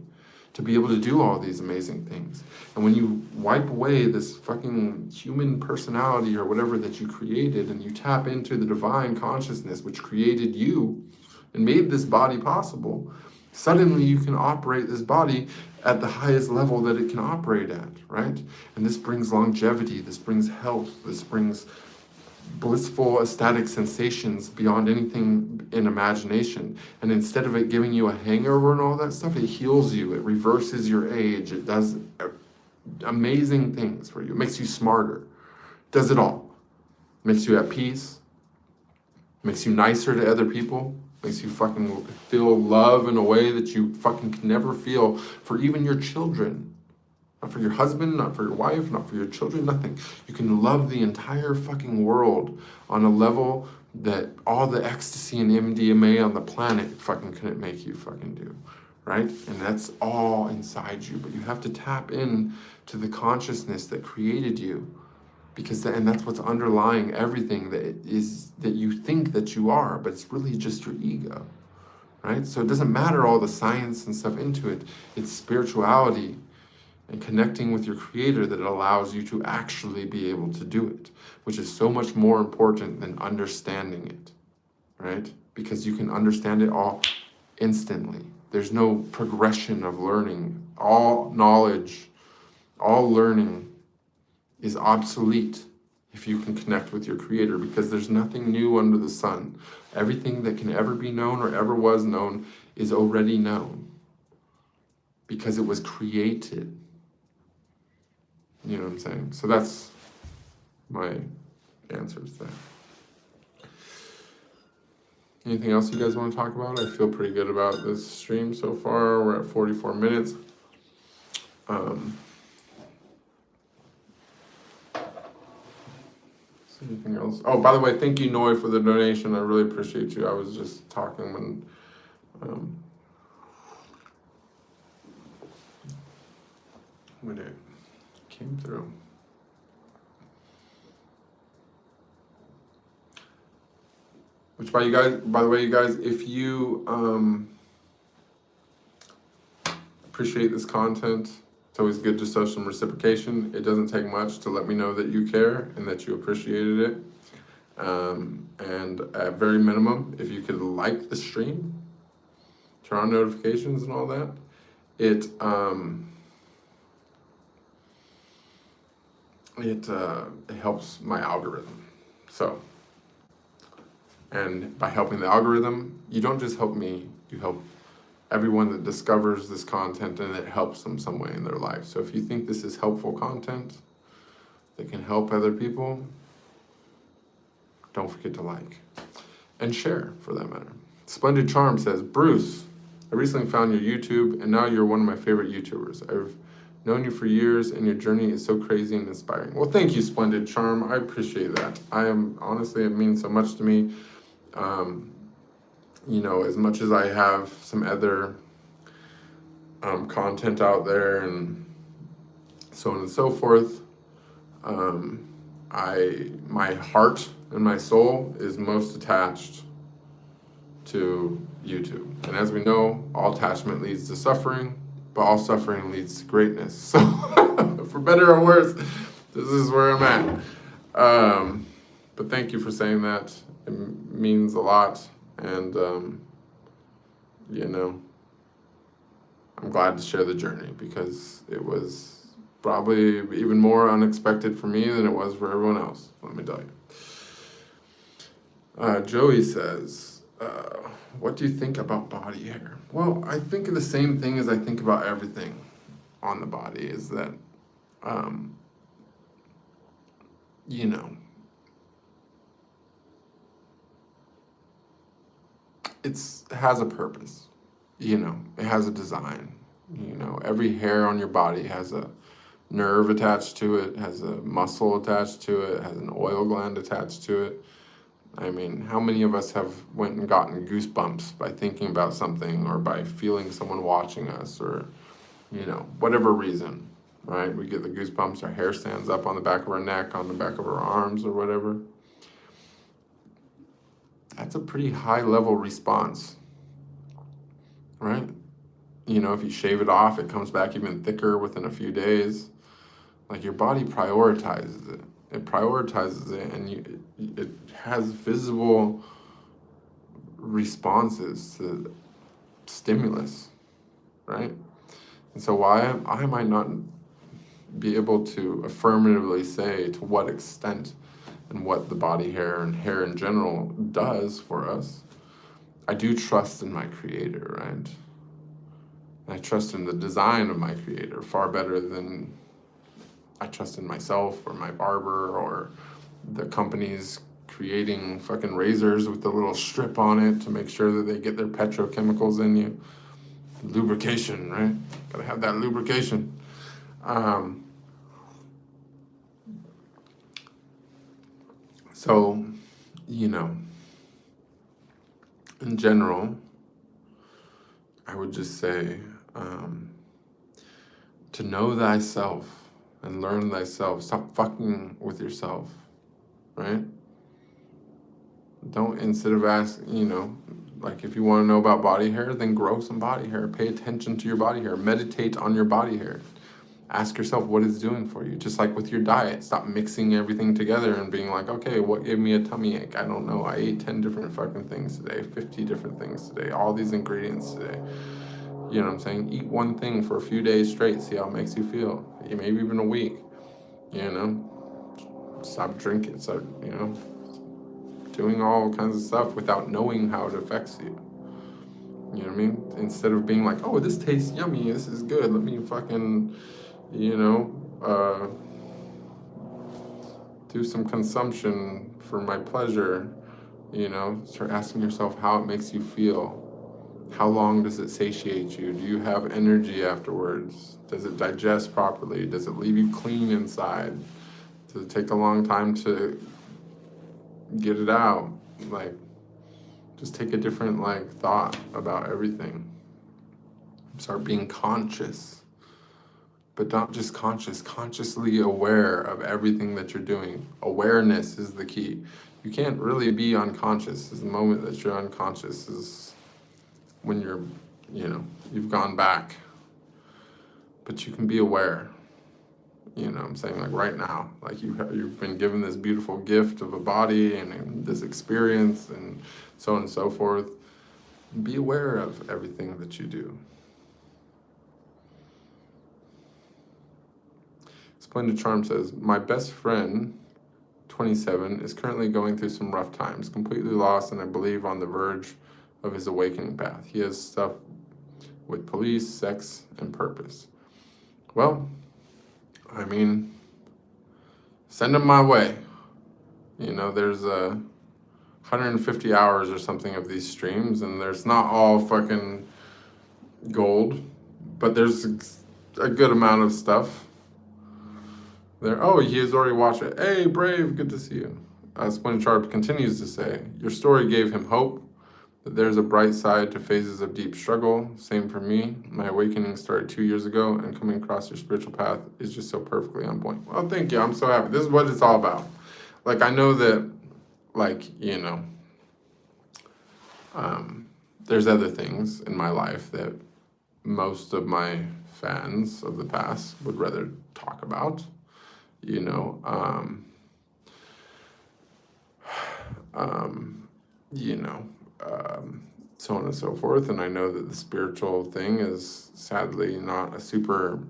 to be able to do all these amazing things. And when you wipe away this fucking human personality or whatever that you created and you tap into the divine consciousness which created you and made this body possible, suddenly you can operate this body at the highest level that it can operate at, right? And this brings longevity, this brings health, this brings blissful, ecstatic sensations beyond anything in imagination. And instead of it giving you a hangover and all that stuff, it heals you, it reverses your age, it does amazing things for you, it makes you smarter, it does it all. It makes you at peace, makes you nicer to other people, makes you fucking feel love in a way that you fucking can never feel for even your children. Not for your husband, not for your wife, not for your children, nothing. You can love the entire fucking world on a level that all the ecstasy and MDMA on the planet fucking couldn't make you fucking do, right? And that's all inside you, but you have to tap in to the consciousness that created you, and that's what's underlying everything that you think that you are, but it's really just your ego, right? So it doesn't matter all the science and stuff into it. It's spirituality and connecting with your creator that allows you to actually be able to do it, which is so much more important than understanding it, right? Because you can understand it all instantly. There's no progression of learning. All knowledge, all learning is obsolete if you can connect with your creator, because there's nothing new under the sun. Everything that can ever be known or ever was known is already known because it was created. You know what I'm saying? So that's my answers there. Anything else you guys want to talk about? I feel pretty good about this stream so far. We're at 44 minutes. Anything else? Oh, by the way, thank you, Noi, for the donation. I really appreciate you. I was just talking when it came through. Which, by the way, you guys, if you appreciate this content, it's always good to show some reciprocation. It doesn't take much to let me know that you care and that you appreciated it. And at very minimum, if you could like the stream, turn on notifications and all that, it it helps my algorithm. So, and by helping the algorithm, you don't just help me, you help everyone that discovers this content, and it helps them some way in their life. So if you think this is helpful content that can help other people, don't forget to like and share, for that matter. Splendid Charm says, Bruce, I recently found your YouTube, and now you're one of my favorite YouTubers. I've known you for years, and your journey is so crazy and inspiring. Well, thank you, Splendid Charm. I appreciate that. Honestly, it means so much to me. You know, as much as I have some other content out there and so on and so forth, my heart and my soul is most attached to YouTube. And as we know, all attachment leads to suffering, but all suffering leads to greatness. So for better or worse, this is where I'm at. But thank you for saying that. It means a lot. And, you know, I'm glad to share the journey, because it was probably even more unexpected for me than it was for everyone else, let me tell you. Joey says, what do you think about body hair? Well, I think of the same thing as I think about everything on the body, is that, you know, it has a purpose, you know, it has a design. You know, every hair on your body has a nerve attached to it, has a muscle attached to it, has an oil gland attached to it. I mean, how many of us have went and gotten goosebumps by thinking about something, or by feeling someone watching us, or, you know, whatever reason, right? We get the goosebumps, our hair stands up on the back of our neck, on the back of our arms, or whatever. That's a pretty high level response, right? You know, if you shave it off, it comes back even thicker within a few days. Like, your body prioritizes it. It prioritizes it, and it has visible responses to stimulus, right? And so why I might not be able to affirmatively say to what extent and what the body hair and hair in general does for us, I do trust in my creator, right? And I trust in the design of my creator far better than I trust in myself or my barber or the companies creating fucking razors with the little strip on it to make sure that they get their petrochemicals in you. Lubrication, right? Gotta have that lubrication. So, you know, in general, I would just say, to know thyself and learn thyself. Stop fucking with yourself, right? Don't, instead of asking, you know, like, if you want to know about body hair, then grow some body hair. Pay attention to your body hair. Meditate on your body hair. Ask yourself what it's doing for you. Just like with your diet, stop mixing everything together and being like, okay, what gave me a tummy ache? I don't know. I ate 10 different fucking things today, 50 different things today, all these ingredients today. You know what I'm saying? Eat one thing for a few days straight, see how it makes you feel. Maybe even a week, you know? Stop drinking, start, you know, doing all kinds of stuff without knowing how it affects you. You know what I mean? Instead of being like, oh, this tastes yummy, this is good, let me fucking, you know, do some consumption for my pleasure, you know, start asking yourself how it makes you feel. How long does it satiate you? Do you have energy afterwards? Does it digest properly? Does it leave you clean inside? Does it take a long time to get it out? Like, just take a different, like, thought about everything. Start being conscious. But not just conscious, consciously aware of everything that you're doing. Awareness is the key. You can't really be unconscious. The moment that you're unconscious is when you're, you know, you've gone back. But you can be aware. You know what I'm saying? Like, right now, like, you've been given this beautiful gift of a body and this experience and so on and so forth. Be aware of everything that you do. Splendid Charm says, my best friend, 27, is currently going through some rough times, completely lost and I believe on the verge of his awakening path. He has stuff with police, sex, and purpose. Well, I mean, send him my way. You know, there's 150 hours or something of these streams, and there's not all fucking gold, but there's a good amount of stuff there. Oh, he has already watched it. Hey, Brave, good to see you. Splendid Sharp continues to say, your story gave him hope that there's a bright side to phases of deep struggle. Same for me. My awakening started 2 years ago, and coming across your spiritual path is just so perfectly on point. Well, thank you. I'm so happy. This is what it's all about. Like, I know that, like, you know, there's other things in my life that most of my fans of the past would rather talk about, you know, so on and so forth. And I know that the spiritual thing is sadly not a super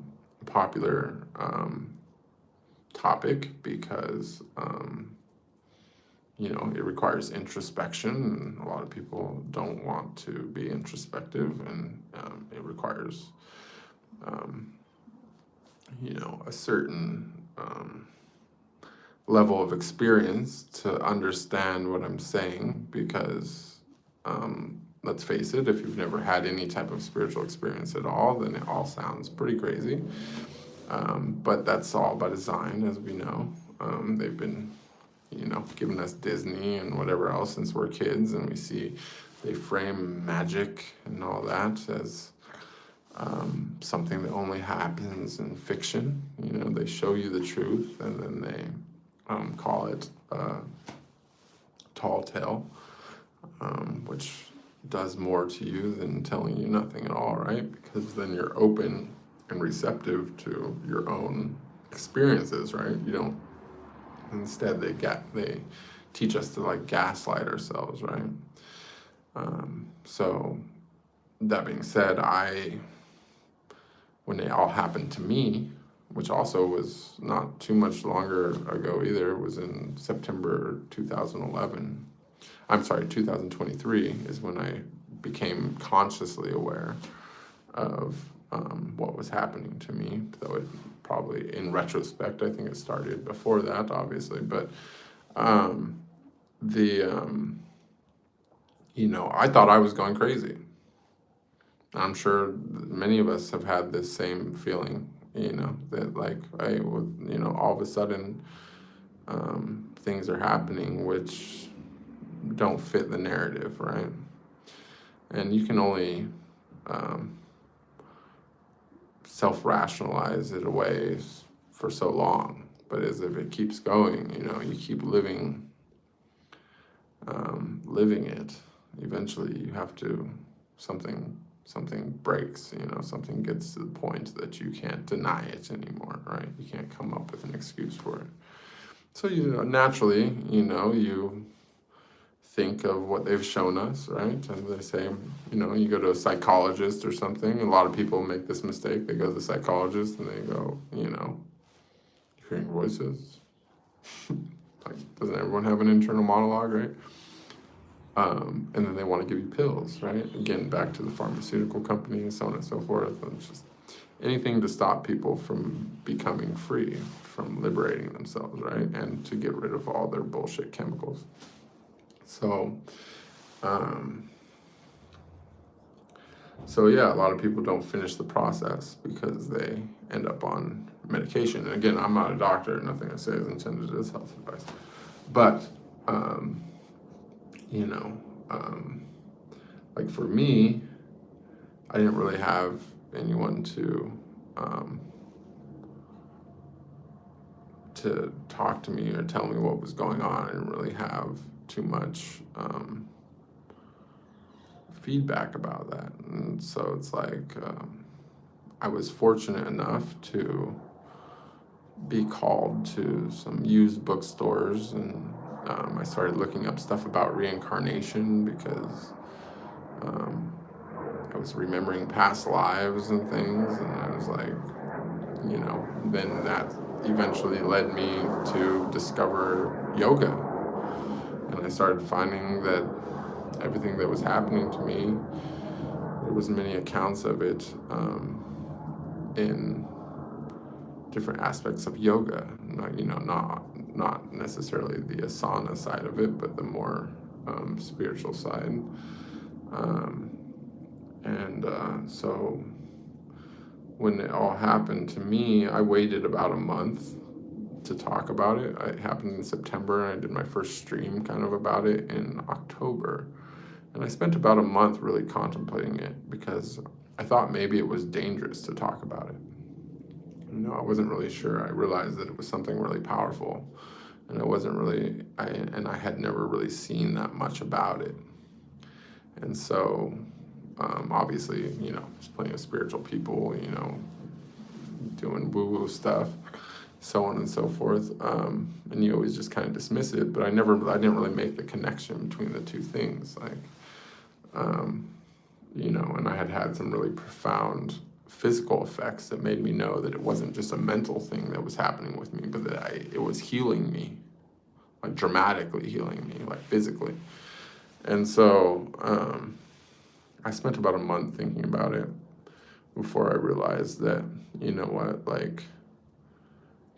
popular topic because, you know, it requires introspection, and a lot of people don't want to be introspective, and it requires, you know, a certain level of experience to understand what I'm saying, because let's face it, if you've never had any type of spiritual experience at all, then it all sounds pretty crazy. But that's all by design, as we know. They've been, you know, giving us Disney and whatever else since we're kids, and we see they frame magic and all that as something that only happens in fiction. You know, they show you the truth, and then they call it tall tale, which does more to you than telling you nothing at all, right? Because then you're open and receptive to your own experiences, right? You don't. Instead, they teach us to like gaslight ourselves, right? So that being said, when it all happened to me, which also was not too much longer ago either, it was in September 2011. I'm sorry, 2023 is when I became consciously aware of what was happening to me, though it probably, in retrospect, I think it started before that, obviously, but you know, I thought I was going crazy. I'm sure many of us have had this same feeling, you know, that like, you know, all of a sudden things are happening which don't fit the narrative, right? And you can only self-rationalize it away for so long, but as if it keeps going, you know, you keep living it, eventually you have to, something breaks, you know, something gets to the point that you can't deny it anymore, right? You can't come up with an excuse for it. So, you know, naturally, you know, you think of what they've shown us, right? And they say, you know, you go to a psychologist or something. A lot of people make this mistake. They go to the psychologist and they go, you know, hearing voices. Like, doesn't everyone have an internal monologue, right? And then they want to give you pills, right? Again, back to the pharmaceutical company and so on and so forth. And it's just anything to stop people from becoming free, from liberating themselves, right? And to get rid of all their bullshit chemicals. So yeah, a lot of people don't finish the process because they end up on medication. And again, I'm not a doctor. Nothing I say is intended as health advice. But, you know, like for me, I didn't really have anyone to talk to me or tell me what was going on. I didn't really have too much feedback about that. And so it's like I was fortunate enough to be called to some used bookstores, and I started looking up stuff about reincarnation because I was remembering past lives and things, and I was like, you know, then that eventually led me to discover yoga. And I started finding that everything that was happening to me, there was many accounts of it in different aspects of yoga. You know, not necessarily the asana side of it, but the more spiritual side. So when it all happened to me, I waited about a month to talk about it. It happened in September, and I did my first stream kind of about it in October. And I spent about a month really contemplating it because I thought maybe it was dangerous to talk about it. You know, I wasn't really sure. I realized that it was something really powerful, and I had never really seen that much about it. And so, obviously, you know, there's plenty of spiritual people, you know, doing woo-woo stuff, so on and so forth. And you always just kind of dismiss it, but I didn't really make the connection between the two things. You know, and I had some really profound physical effects that made me know that it wasn't just a mental thing that was happening with me, but that it was healing me, like dramatically healing me, like physically. And so I spent about a month thinking about it before I realized that, you know what, like,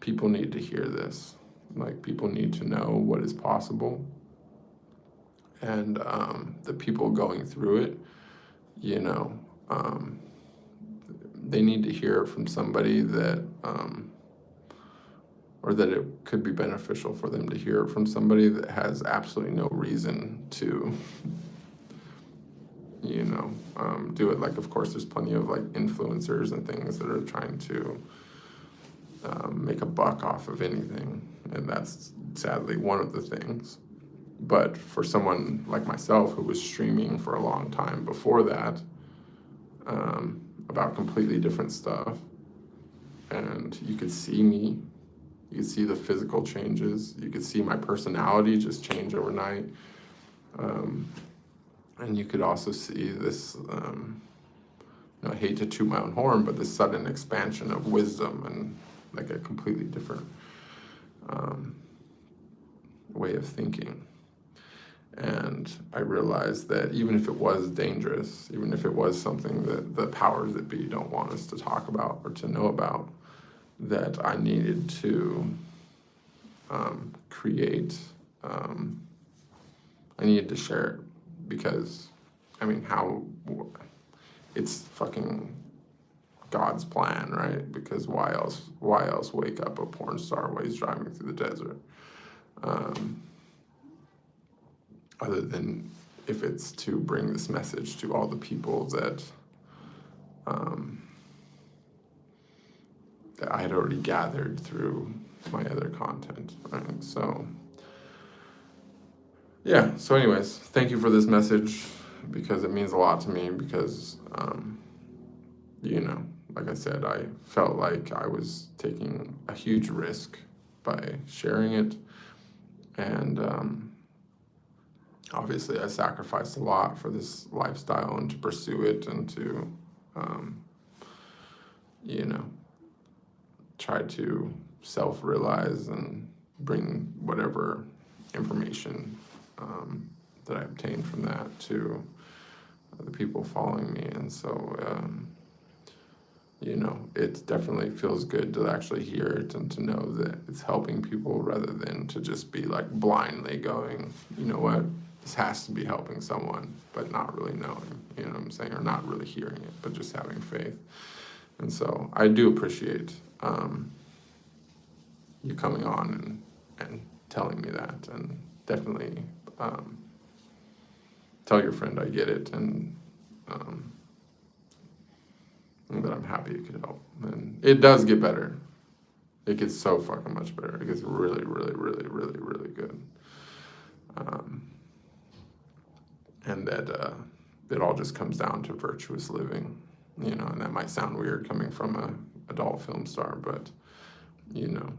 people need to hear this. Like, people need to know what is possible. And the people going through it, you know, they need to hear it from somebody that, or that it could be beneficial for them to hear it from somebody that has absolutely no reason to, you know, do it. Like, of course, there's plenty of, like, influencers and things that are trying to make a buck off of anything. And that's sadly one of the things. But for someone like myself who was streaming for a long time before that, about completely different stuff, and you could see me, you could see the physical changes, you could see my personality just change overnight, and you could also see this, you know, I hate to toot my own horn, but this sudden expansion of wisdom and like a completely different way of thinking. And I realized that even if it was dangerous, even if it was something that the powers that be don't want us to talk about or to know about, that I needed to create, I needed to share it, because, I mean, it's fucking God's plan, right? Because why else wake up a porn star while he's driving through the desert? Other than if it's to bring this message to all the people that that I had already gathered through my other content, right? So, yeah, so anyways, thank you for this message, because it means a lot to me, because, you know, like I said, I felt like I was taking a huge risk by sharing it, and obviously I sacrificed a lot for this lifestyle and to pursue it and to, you know, try to self-realize and bring whatever information that I obtained from that to the people following me. And so, you know, it definitely feels good to actually hear it and to know that it's helping people, rather than to just be like blindly going, you know what, this has to be helping someone, but not really knowing, you know what I'm saying, or not really hearing it, but just having faith. And so I do appreciate you coming on and telling me that, and definitely tell your friend I get it, and that I'm happy it could help. And it does get better. It gets so fucking much better. It gets really, really, really, really, really good. And that it all just comes down to virtuous living, you know, and that might sound weird coming from an adult film star, but, you know,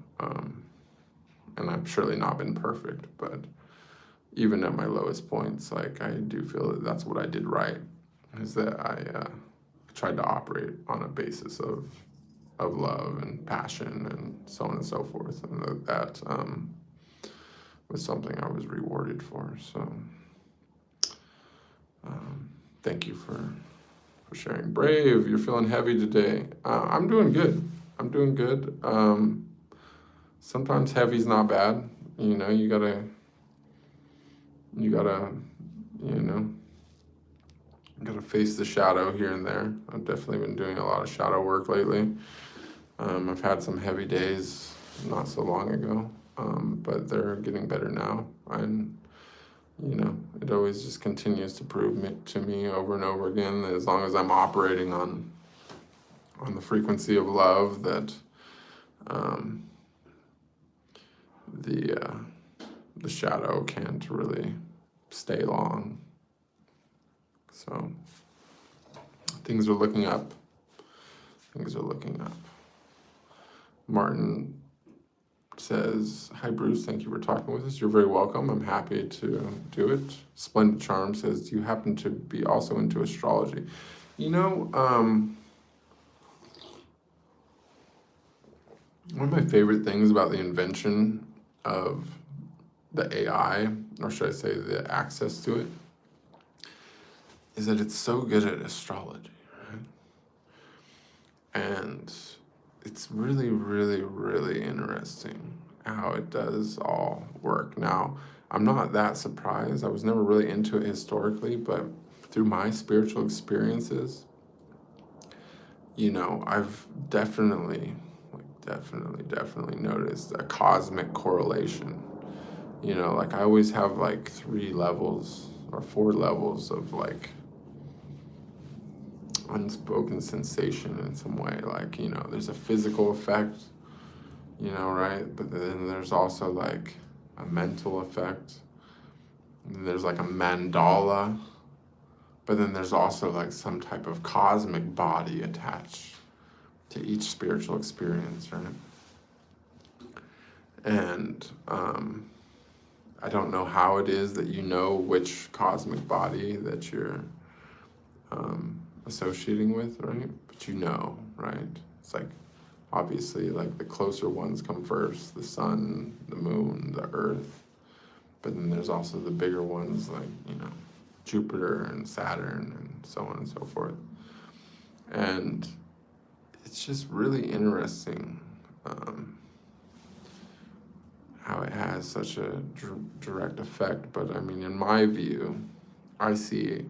and I've surely not been perfect, but even at my lowest points, like, I do feel that that's what I did right, is that I tried to operate on a basis of of love and passion and so on and so forth. And that was something I was rewarded for. So thank you for sharing. Brave, you're feeling heavy today. I'm doing good. I'm doing good. Sometimes heavy's not bad. You know, you gotta, you know, gotta face the shadow here and there. I've definitely been doing a lot of shadow work lately. I've had some heavy days not so long ago, but they're getting better now. And, you know, it always just continues to prove to me over and over again that as long as I'm operating on the frequency of love, that the shadow can't really stay long. So things are looking up. Things are looking up. Martin says, hi Bruce, thank you for talking with us. You're very welcome. I'm happy to do it. Splendid Charm says, do you happen to be also into astrology? You know, one of my favorite things about the invention of the AI, or should I say the access to it, is that it's so good at astrology, right? And it's really, really, really interesting how it does all work. Now, I'm not that surprised. I was never really into it historically, but through my spiritual experiences, you know, I've definitely noticed a cosmic correlation. You know, like I always have like 3 levels or 4 levels of like unspoken sensation in some way. Like, you know, there's a physical effect, you know, right? But then there's also like a mental effect. And then there's like a mandala. But then there's also like some type of cosmic body attached to each spiritual experience, right? And I don't know how it is that you know which cosmic body that you're associating with, right? But you know, right? It's like, obviously, like the closer ones come first, the sun, the moon, the earth. But then there's also the bigger ones like, you know, Jupiter and Saturn and so on and so forth. And it's just really interesting how it has such a direct effect. But I mean, in my view, I see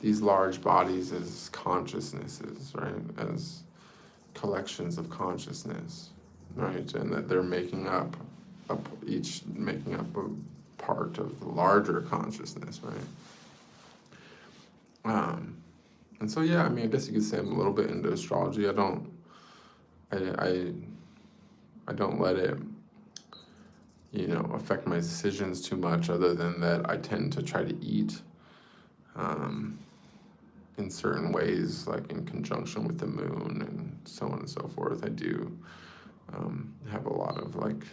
these large bodies as consciousnesses, right? As collections of consciousness, right? And that they're making up a part of the larger consciousness, right? And so, yeah, I mean, I guess you could say I'm a little bit into astrology. I don't let it, you know, affect my decisions too much, other than that I tend to try to eat in certain ways, like in conjunction with the moon and so on and so forth. I do have a lot of like,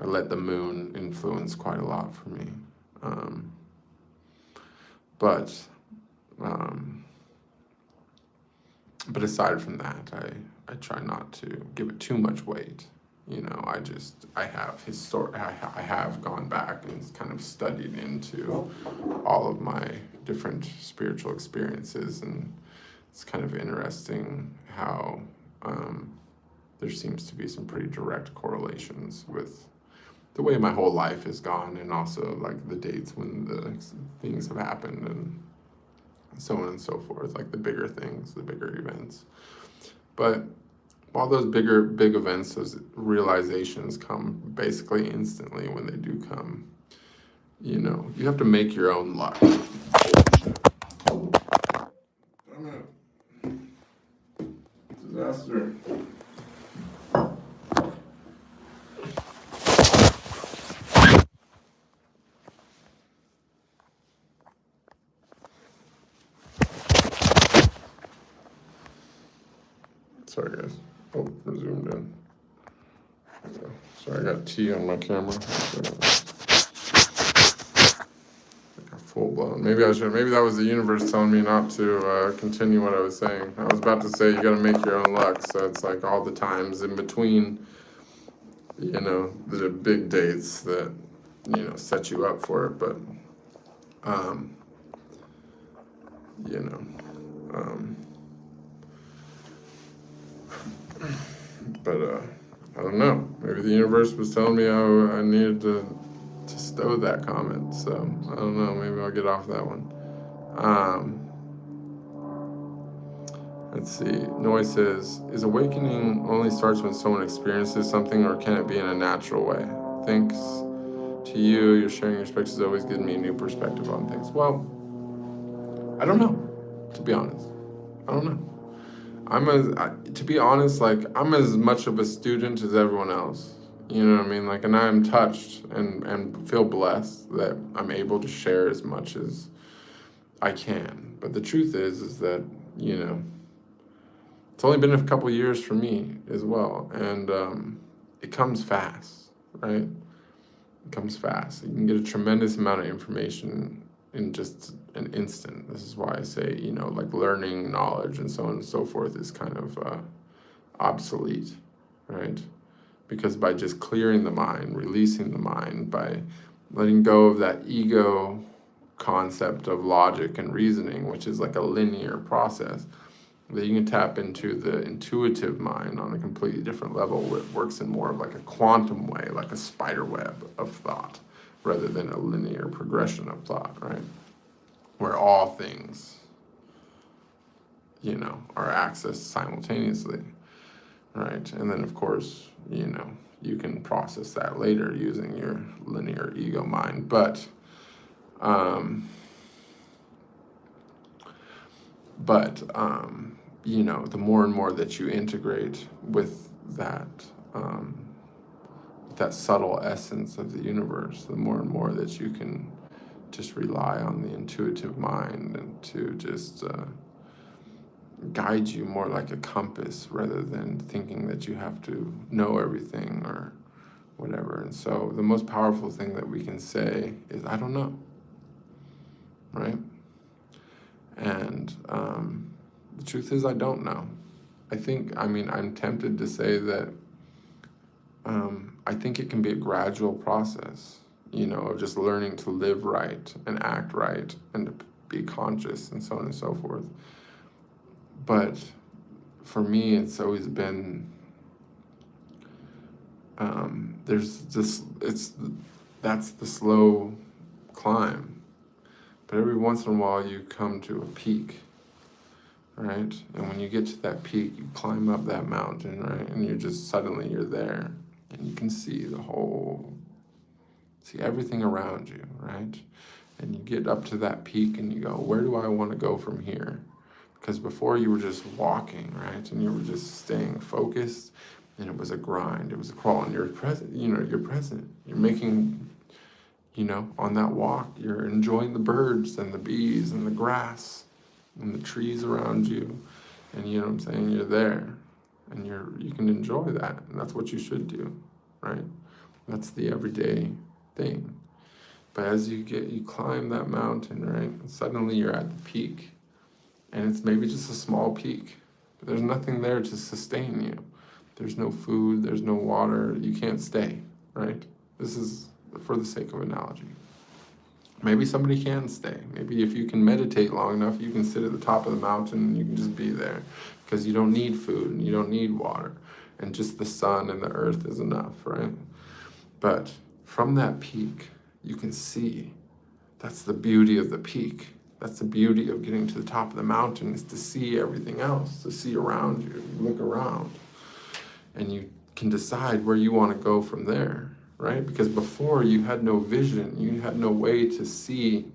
I let the moon influence quite a lot for me. But aside from that, I try not to give it too much weight. You know, I have gone back and kind of studied into all of my different spiritual experiences, and it's kind of interesting how there seems to be some pretty direct correlations with the way my whole life has gone, and also like the dates when the things have happened and so on and so forth, like the bigger things, the bigger events. But while those big events, those realizations come basically instantly when they do come, you know, you have to make your own luck. Disaster. Sorry, guys. Oh, we're zoomed in. So, sorry, I got tea on my camera. Like a full blown. Maybe that was the universe telling me not to continue what I was saying. I was about to say you got to make your own luck. So it's like all the times in between, the big dates that, set you up for it. But, I don't know. Maybe the universe was telling me I needed to stow that comment. So I don't know. Maybe I'll get off that one. Let's see. Noy says, is awakening only starts when someone experiences something, or can it be in a natural way? Thanks to you. Your sharing your perspectives has always given me a new perspective on things. Well, I don't know, to be honest. I don't know. To be honest, like, I'm as much of a student as everyone else. You know what I mean? Like, and I'm touched and feel blessed that I'm able to share as much as I can. But the truth is that, it's only been a couple years for me as well. And it comes fast, right? It comes fast. You can get a tremendous amount of information in just an instant. This is why I say, like, learning knowledge and so on and so forth is kind of obsolete, right? Because by just clearing the mind, releasing the mind, by letting go of that ego concept of logic and reasoning, which is like a linear process, that you can tap into the intuitive mind on a completely different level, where it works in more of like a quantum way, like a spider web of thought, rather than a linear progression of thought, right? Where all things, are accessed simultaneously, right? And then, of course, you can process that later using your linear ego mind. But the more and more that you integrate with that subtle essence of the universe, the more and more that you can just rely on the intuitive mind and to just guide you more like a compass, rather than thinking that you have to know everything or whatever. And so the most powerful thing that we can say is, I don't know, right? And the truth is, I don't know. I'm tempted to say that I think it can be a gradual process, of just learning to live right and act right and to be conscious and so on and so forth. But for me, it's always been, that's the slow climb. But every once in a while you come to a peak, right? And when you get to that peak, you climb up that mountain, right? And suddenly you're there, and you can see everything around you, right? And you get up to that peak and you go, where do I want to go from here? Because before you were just walking, right? And you were just staying focused, and it was a grind, it was a crawl, and you're present, you're present. You're making, on that walk, you're enjoying the birds and the bees and the grass and the trees around you. And you know what I'm saying? You're there, and you can enjoy that. And that's what you should do, right? That's the everyday thing. But as you climb that mountain, right? And suddenly you're at the peak. And it's maybe just a small peak. But there's nothing there to sustain you. There's no food, there's no water, you can't stay, right? This is for the sake of analogy. Maybe somebody can stay. Maybe if you can meditate long enough, you can sit at the top of the mountain and you can just be there, because you don't need food and you don't need water, and just the sun and the earth is enough, right? But from that peak, you can see. That's the beauty of the peak. That's the beauty of getting to the top of the mountain, is to see everything else, to see around you. You look around and you can decide where you want to go from there, right? Because before, you had no vision. You had no way to see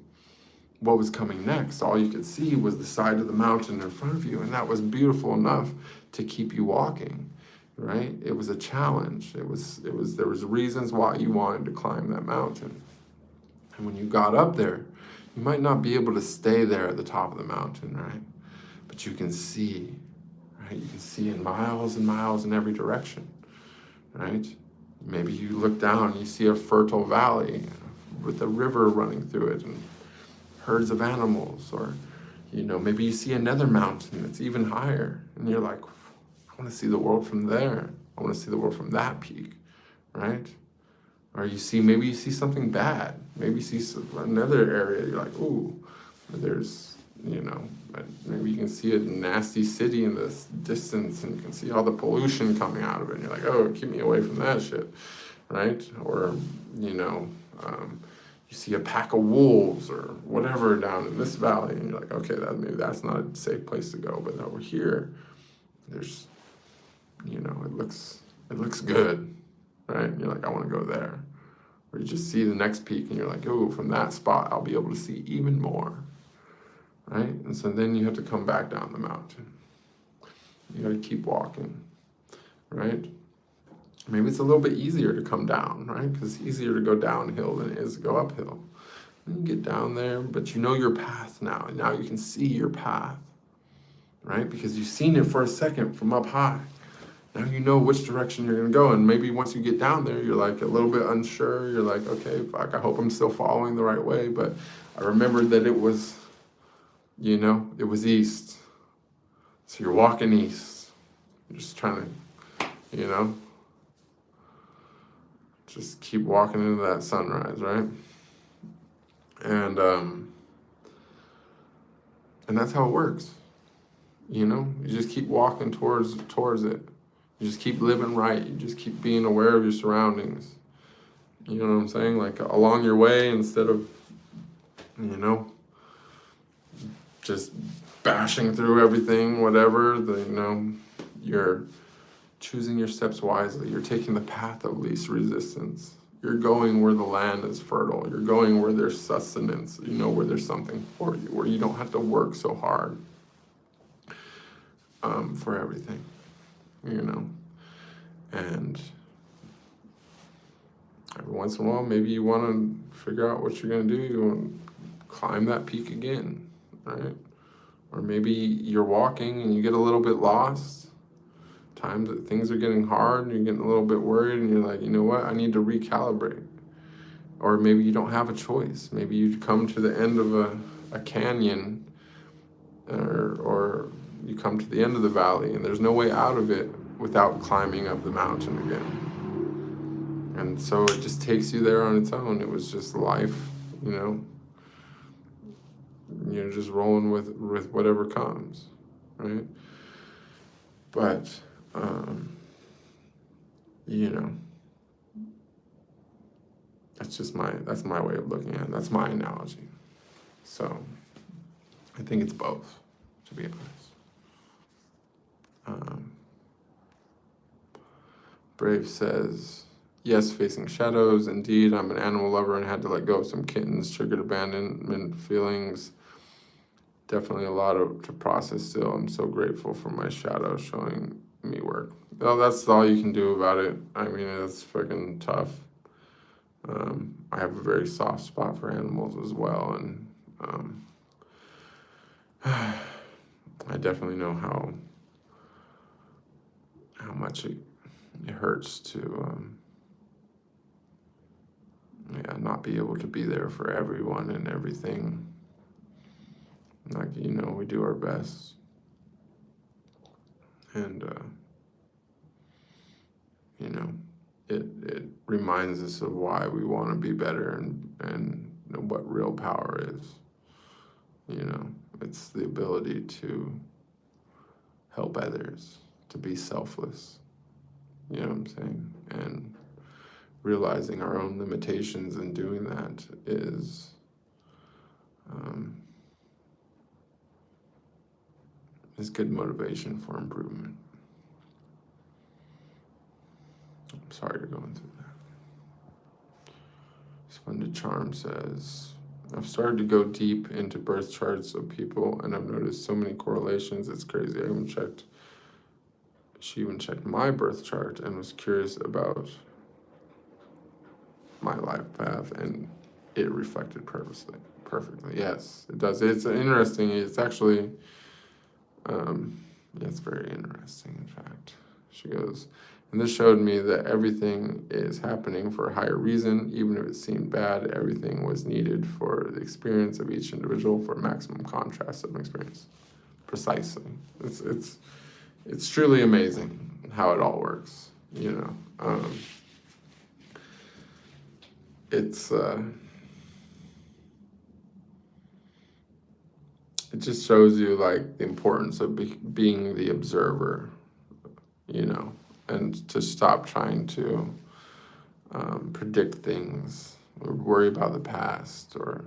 what was coming next. All you could see was the side of the mountain in front of you, and that was beautiful enough to keep you walking, right? It was a challenge. There was reasons why you wanted to climb that mountain. And when you got up there, you might not be able to stay there at the top of the mountain, right? But you can see, right? You can see in miles and miles in every direction, right? Maybe you look down and you see a fertile valley with a river running through it, and herds of animals, or, you know, maybe you see another mountain that's even higher, and you're like, I want to see the world from there. I want to see the world from that peak, right? Or maybe you see something bad. Maybe you see another area, you're like, ooh, there's, you know, maybe you can see a nasty city in the distance, and you can see all the pollution coming out of it, and you're like, oh, keep me away from that shit, right? Or, you know, you see a pack of wolves or whatever down in this valley, and you're like, okay, maybe that's not a safe place to go, but over here, there's, you know, it looks good, right? And you're like, I want to go there. Or you just see the next peak, and you're like, oh, from that spot, I'll be able to see even more, right? And so then you have to come back down the mountain. You got to keep walking, right? Maybe it's a little bit easier to come down, right? Because it's easier to go downhill than it is to go uphill. And you get down there, but you know your path now. And now you can see your path, right? Because you've seen it for a second from up high. Now you know which direction you're going to go. And maybe once you get down there, you're like a little bit unsure. You're like, okay, fuck, I hope I'm still following the right way. But I remembered that it was, you know, it was east. So you're walking east. You're just trying to, you know, just keep walking into that sunrise, right? And that's how it works. You know, you just keep walking towards it. You just keep living right. You just keep being aware of your surroundings. You know what I'm saying? Like along your way, instead of, you know, just bashing through everything, whatever, you know, you're choosing your steps wisely. You're taking the path of least resistance. You're going where the land is fertile. You're going where there's sustenance, you know, where there's something for you, where you don't have to work so hard for everything, you know. And every once in a while, maybe you want to figure out what you're going to do. You want to climb that peak again, right? Or maybe you're walking and you get a little bit lost. Times that things are getting hard and you're getting a little bit worried, and you're like, you know what, I need to recalibrate. Or maybe you don't have a choice. Maybe you come to the end of a canyon, or you come to the end of the valley, and there's no way out of it without climbing up the mountain again. And so it just takes you there on its own. It was just life, you know. You're just rolling with whatever comes, right? But you know, that's my way of looking at it. That's my analogy. So I think it's both, to be honest. Brave says, yes, facing shadows. Indeed, I'm an animal lover and had to let go of some kittens, triggered abandonment feelings. Definitely a lot to process still. I'm so grateful for my shadow showing me work. Well, that's all you can do about it. I mean, it's freaking tough. I have a very soft spot for animals as well, and I definitely know how much it hurts to not be able to be there for everyone and everything. Like, you know, we do our best, and you know, it reminds us of why we want to be better, and you know, what real power is. You know, it's the ability to help others, to be selfless. You know what I'm saying? And realizing our own limitations in doing that is good motivation for improvement. I'm sorry you're going through that. Splendid Charm says, I've started to go deep into birth charts of people, and I've noticed so many correlations. It's crazy. She even checked my birth chart and was curious about my life path, and it reflected perfectly. Yes, it does. It's interesting. It's actually, it's very interesting, in fact. She goes, And this showed me that everything is happening for a higher reason. Even if it seemed bad, everything was needed for the experience of each individual for maximum contrast of an experience. Precisely. It's truly amazing how it all works, you know. It just shows you like the importance of being the observer, you know, and to stop trying to predict things or worry about the past or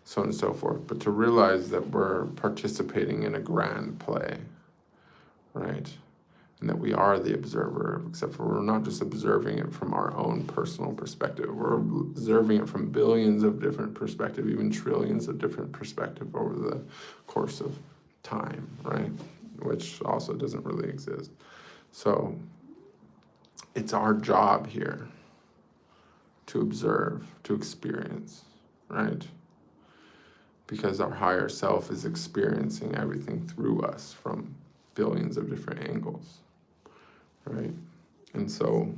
so on and so forth, but to realize that we're participating in a grand play, right? And that we are the observer, except for we're not just observing it from our own personal perspective. We're observing it from billions of different perspectives, even trillions of different perspectives over the course of time, right? Which also doesn't really exist. So it's our job here to observe, to experience, right? Because our higher self is experiencing everything through us from billions of different angles, right? And so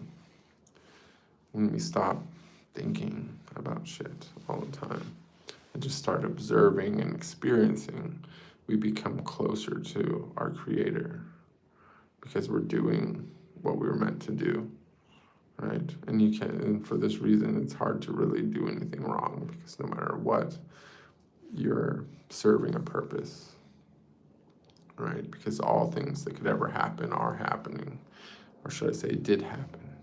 when we stop thinking about shit all the time and just start observing and experiencing, we become closer to our Creator because we're doing what we were meant to do, right? And for this reason, it's hard to really do anything wrong because no matter what, you're serving a purpose, right? Because all things that could ever happen are happening, or should I say did happen.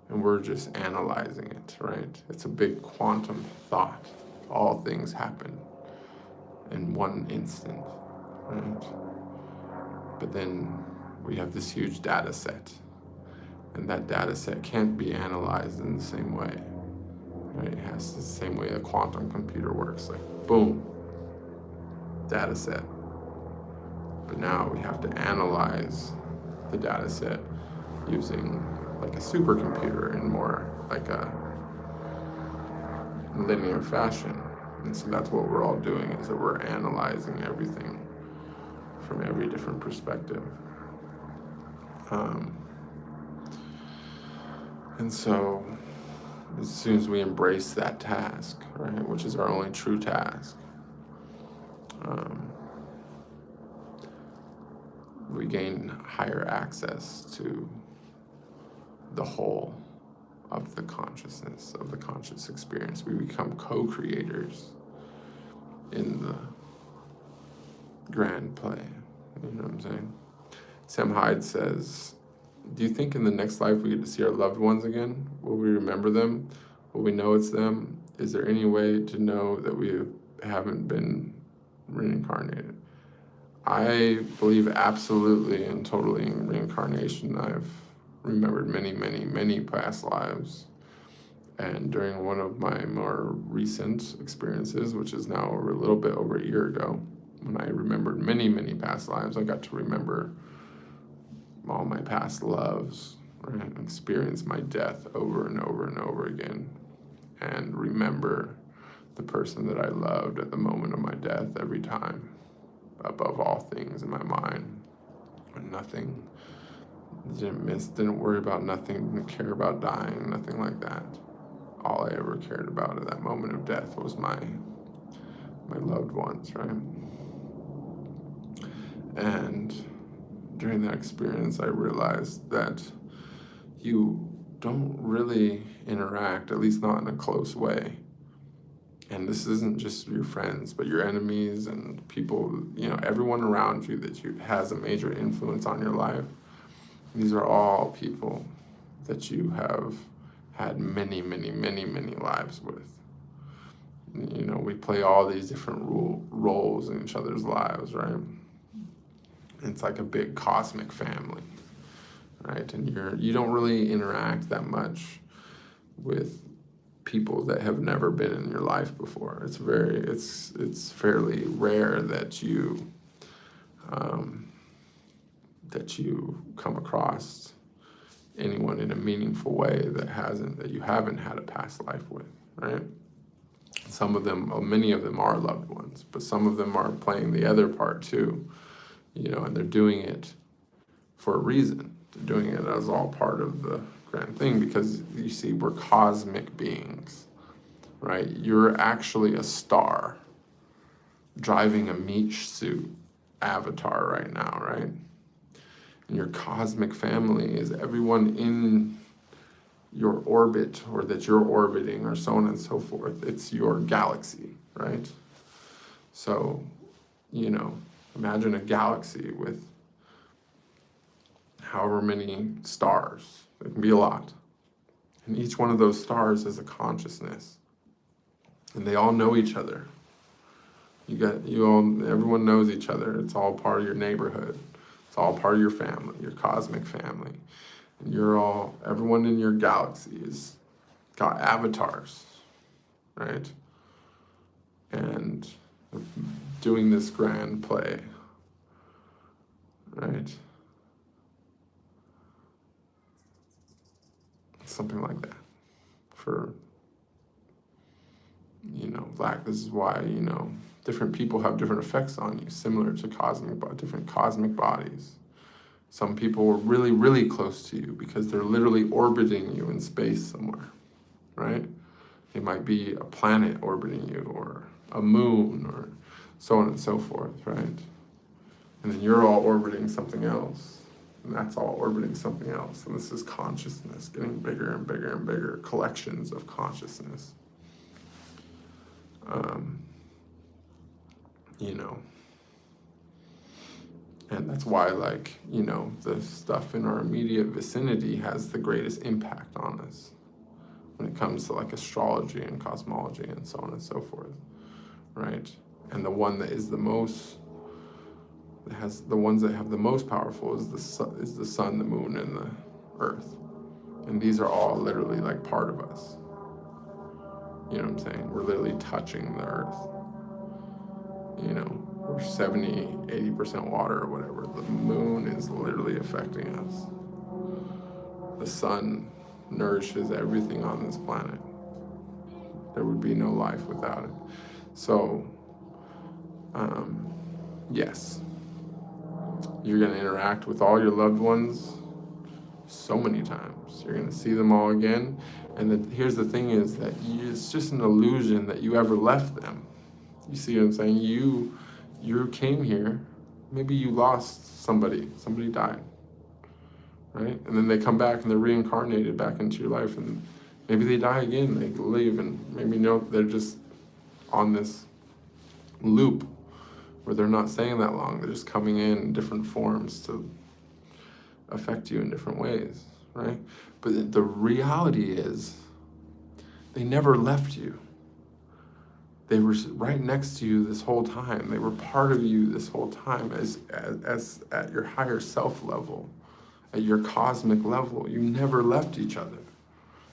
And we're just analyzing it, right? It's a big quantum thought. All things happen in one instant, right? But then we have this huge data set, and that data set can't be analyzed in the same way, right? It has the same way a quantum computer works, like boom, data set. But now we have to analyze the data set using like a supercomputer in more like a linear fashion. And so that's what we're all doing, is that we're analyzing everything from every different perspective. And so as soon as we embrace that task, right, which is our only true task, we gain higher access to the whole of the consciousness, of the conscious experience. We become co-creators in the grand play. You know what I'm saying? Sam Hyde says, do you think in the next life we get to see our loved ones again? Will we remember them? Will we know it's them? Is there any way to know that we haven't been reincarnated? I believe absolutely and totally in reincarnation. I've remembered many, many, many past lives. And during one of my more recent experiences, which is now a little bit over a year ago, when I remembered many, many past lives, I got to remember all my past loves, right? And experience my death over and over and over again, and remember the person that I loved at the moment of my death every time, above all things in my mind. Nothing, didn't worry about nothing, didn't care about dying, nothing like that. All I ever cared about at that moment of death was my loved ones, right? And during that experience, I realized that you don't really interact, at least not in a close way. And this isn't just your friends, but your enemies and people, you know, everyone around you that has a major influence on your life. These are all people that you have had many, many, many, many lives with. You know, we play all these different roles in each other's lives, right? It's like a big cosmic family, right? And you don't really interact that much with people that have never been in your life before. It's fairly rare that you come across anyone in a meaningful way that you haven't had a past life with, right? Many of them are loved ones, but some of them are playing the other part too, you know, and they're doing it for a reason, They're doing it as all part of the grand thing, because you see, we're cosmic beings, right? You're actually a star driving a meat suit avatar right now, right? And your cosmic family is everyone in your orbit, or that you're orbiting, or so on and so forth. It's your galaxy, right? So, you know, imagine a galaxy with however many stars. It can be a lot. And each one of those stars is a consciousness. And they all know each other. Everyone knows each other. It's all part of your neighborhood. It's all part of your family, your cosmic family. And everyone in your galaxy has got avatars, right? And doing this grand play, right? Something like that. For, this is why, different people have different effects on you, similar to different cosmic bodies. Some people are really, really close to you because they're literally orbiting you in space somewhere, right? It might be a planet orbiting you, or a moon, or so on and so forth, right? And then you're all orbiting something else, and that's all orbiting something else. And this is consciousness getting bigger and bigger and bigger, collections of consciousness. And that's why, the stuff in our immediate vicinity has the greatest impact on us when it comes to astrology and cosmology and so on and so forth, right? And the one that is the ones that have the most powerful is the sun, the moon, and the earth. And these are all literally part of us. You know what I'm saying? We're literally touching the earth. We're 70, 80% water or whatever. The moon is literally affecting us. The sun nourishes everything on this planet. There would be no life without it. So, yes, you're going to interact with all your loved ones so many times. You're going to see them all again. And here's the thing is that it's just an illusion that you ever left them. You see what I'm saying? You came here, maybe you lost somebody died, right? And then they come back and they're reincarnated back into your life, and maybe they die again, they leave, and maybe they're just on this loop where they're not staying that long. They're just coming in different forms to affect you in different ways, right? But the reality is they never left you. They were right next to you this whole time. They were part of you this whole time as at your higher self level, at your cosmic level. You never left each other.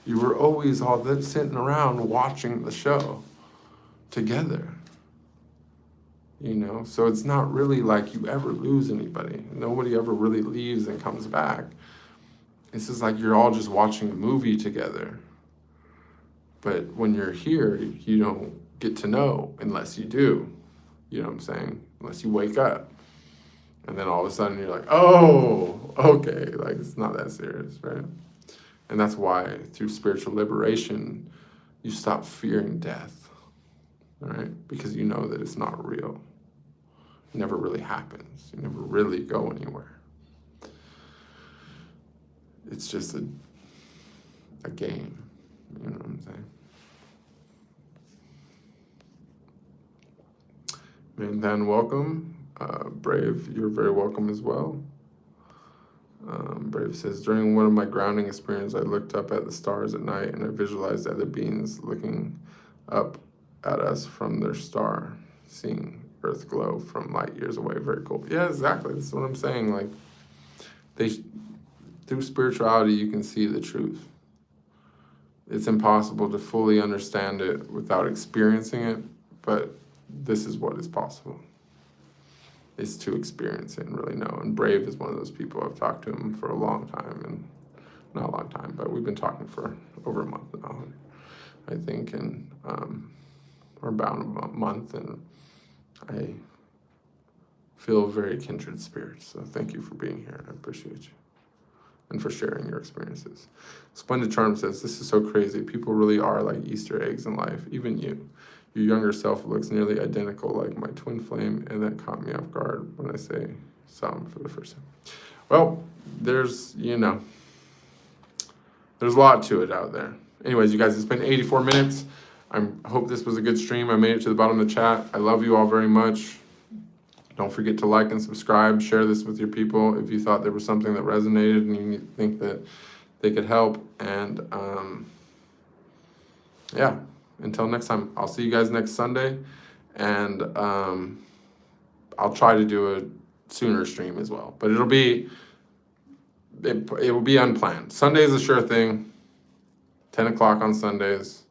You were always all sitting around watching the show together. So it's not really like you ever lose anybody. Nobody ever really leaves and comes back. It's just like you're all just watching a movie together. But when you're here, you don't get to know unless you do. You know what I'm saying? Unless you wake up. And then all of a sudden you're like, oh, okay, it's not that serious, right? And that's why through spiritual liberation, you stop fearing death, right? Because you know that it's not real. It never really happens. You never really go anywhere. It's just a game, you know what I'm saying? And then welcome. Brave, you're very welcome as well. Brave says, during one of my grounding experiences, I looked up at the stars at night and I visualized other beings looking up at us from their star, seeing Earth glow from light years away. Very cool. Yeah, exactly. That's what I'm saying. Through spirituality, you can see the truth. It's impossible to fully understand it without experiencing it, but this is what is possible, is to experience it and really know. And Brave is one of those people. I've talked to him for a long time, and not a long time, but we've been talking for over a month now, I think, and or about a month, and I feel very kindred spirits. So thank you for being here. I appreciate you. and for sharing your experiences. Splendid Charm says, this is so crazy. People really are like Easter eggs in life, even you. Your younger self looks nearly identical like my twin flame, and that caught me off guard when I saw him for the first time. Well, there's a lot to it out there. Anyways, you guys, it's been 84 minutes. I hope this was a good stream. I made it to the bottom of the chat. I love you all very much. Don't forget to like and subscribe. Share this with your people if you thought there was something that resonated and you think that they could help. And yeah, until next time, I'll see you guys next Sunday. And I'll try to do a sooner stream as well. But it will be unplanned. Sunday is a sure thing. 10 o'clock on Sundays.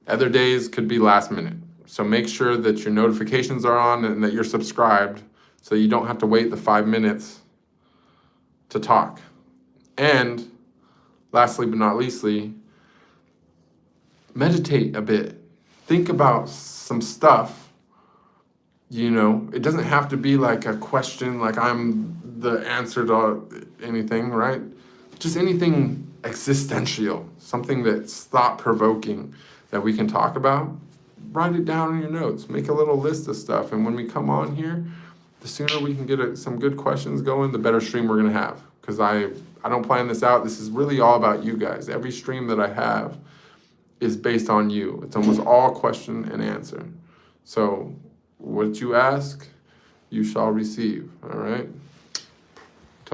Other days could be last minute. So make sure that your notifications are on and that you're subscribed so you don't have to wait the 5 minutes to talk. And lastly but not leastly, meditate a bit. Think about some stuff. It doesn't have to be like a question, like I'm the answer to anything, right? Just anything existential, something that's thought-provoking that we can talk about. Write it down in your notes. Make a little list of stuff. And when we come on here, the sooner we can get some good questions going, the better stream we're going to have. Because I don't plan this out. This is really all about you guys. Every stream that I have is based on you. It's almost all question and answer. So what you ask, you shall receive. All right?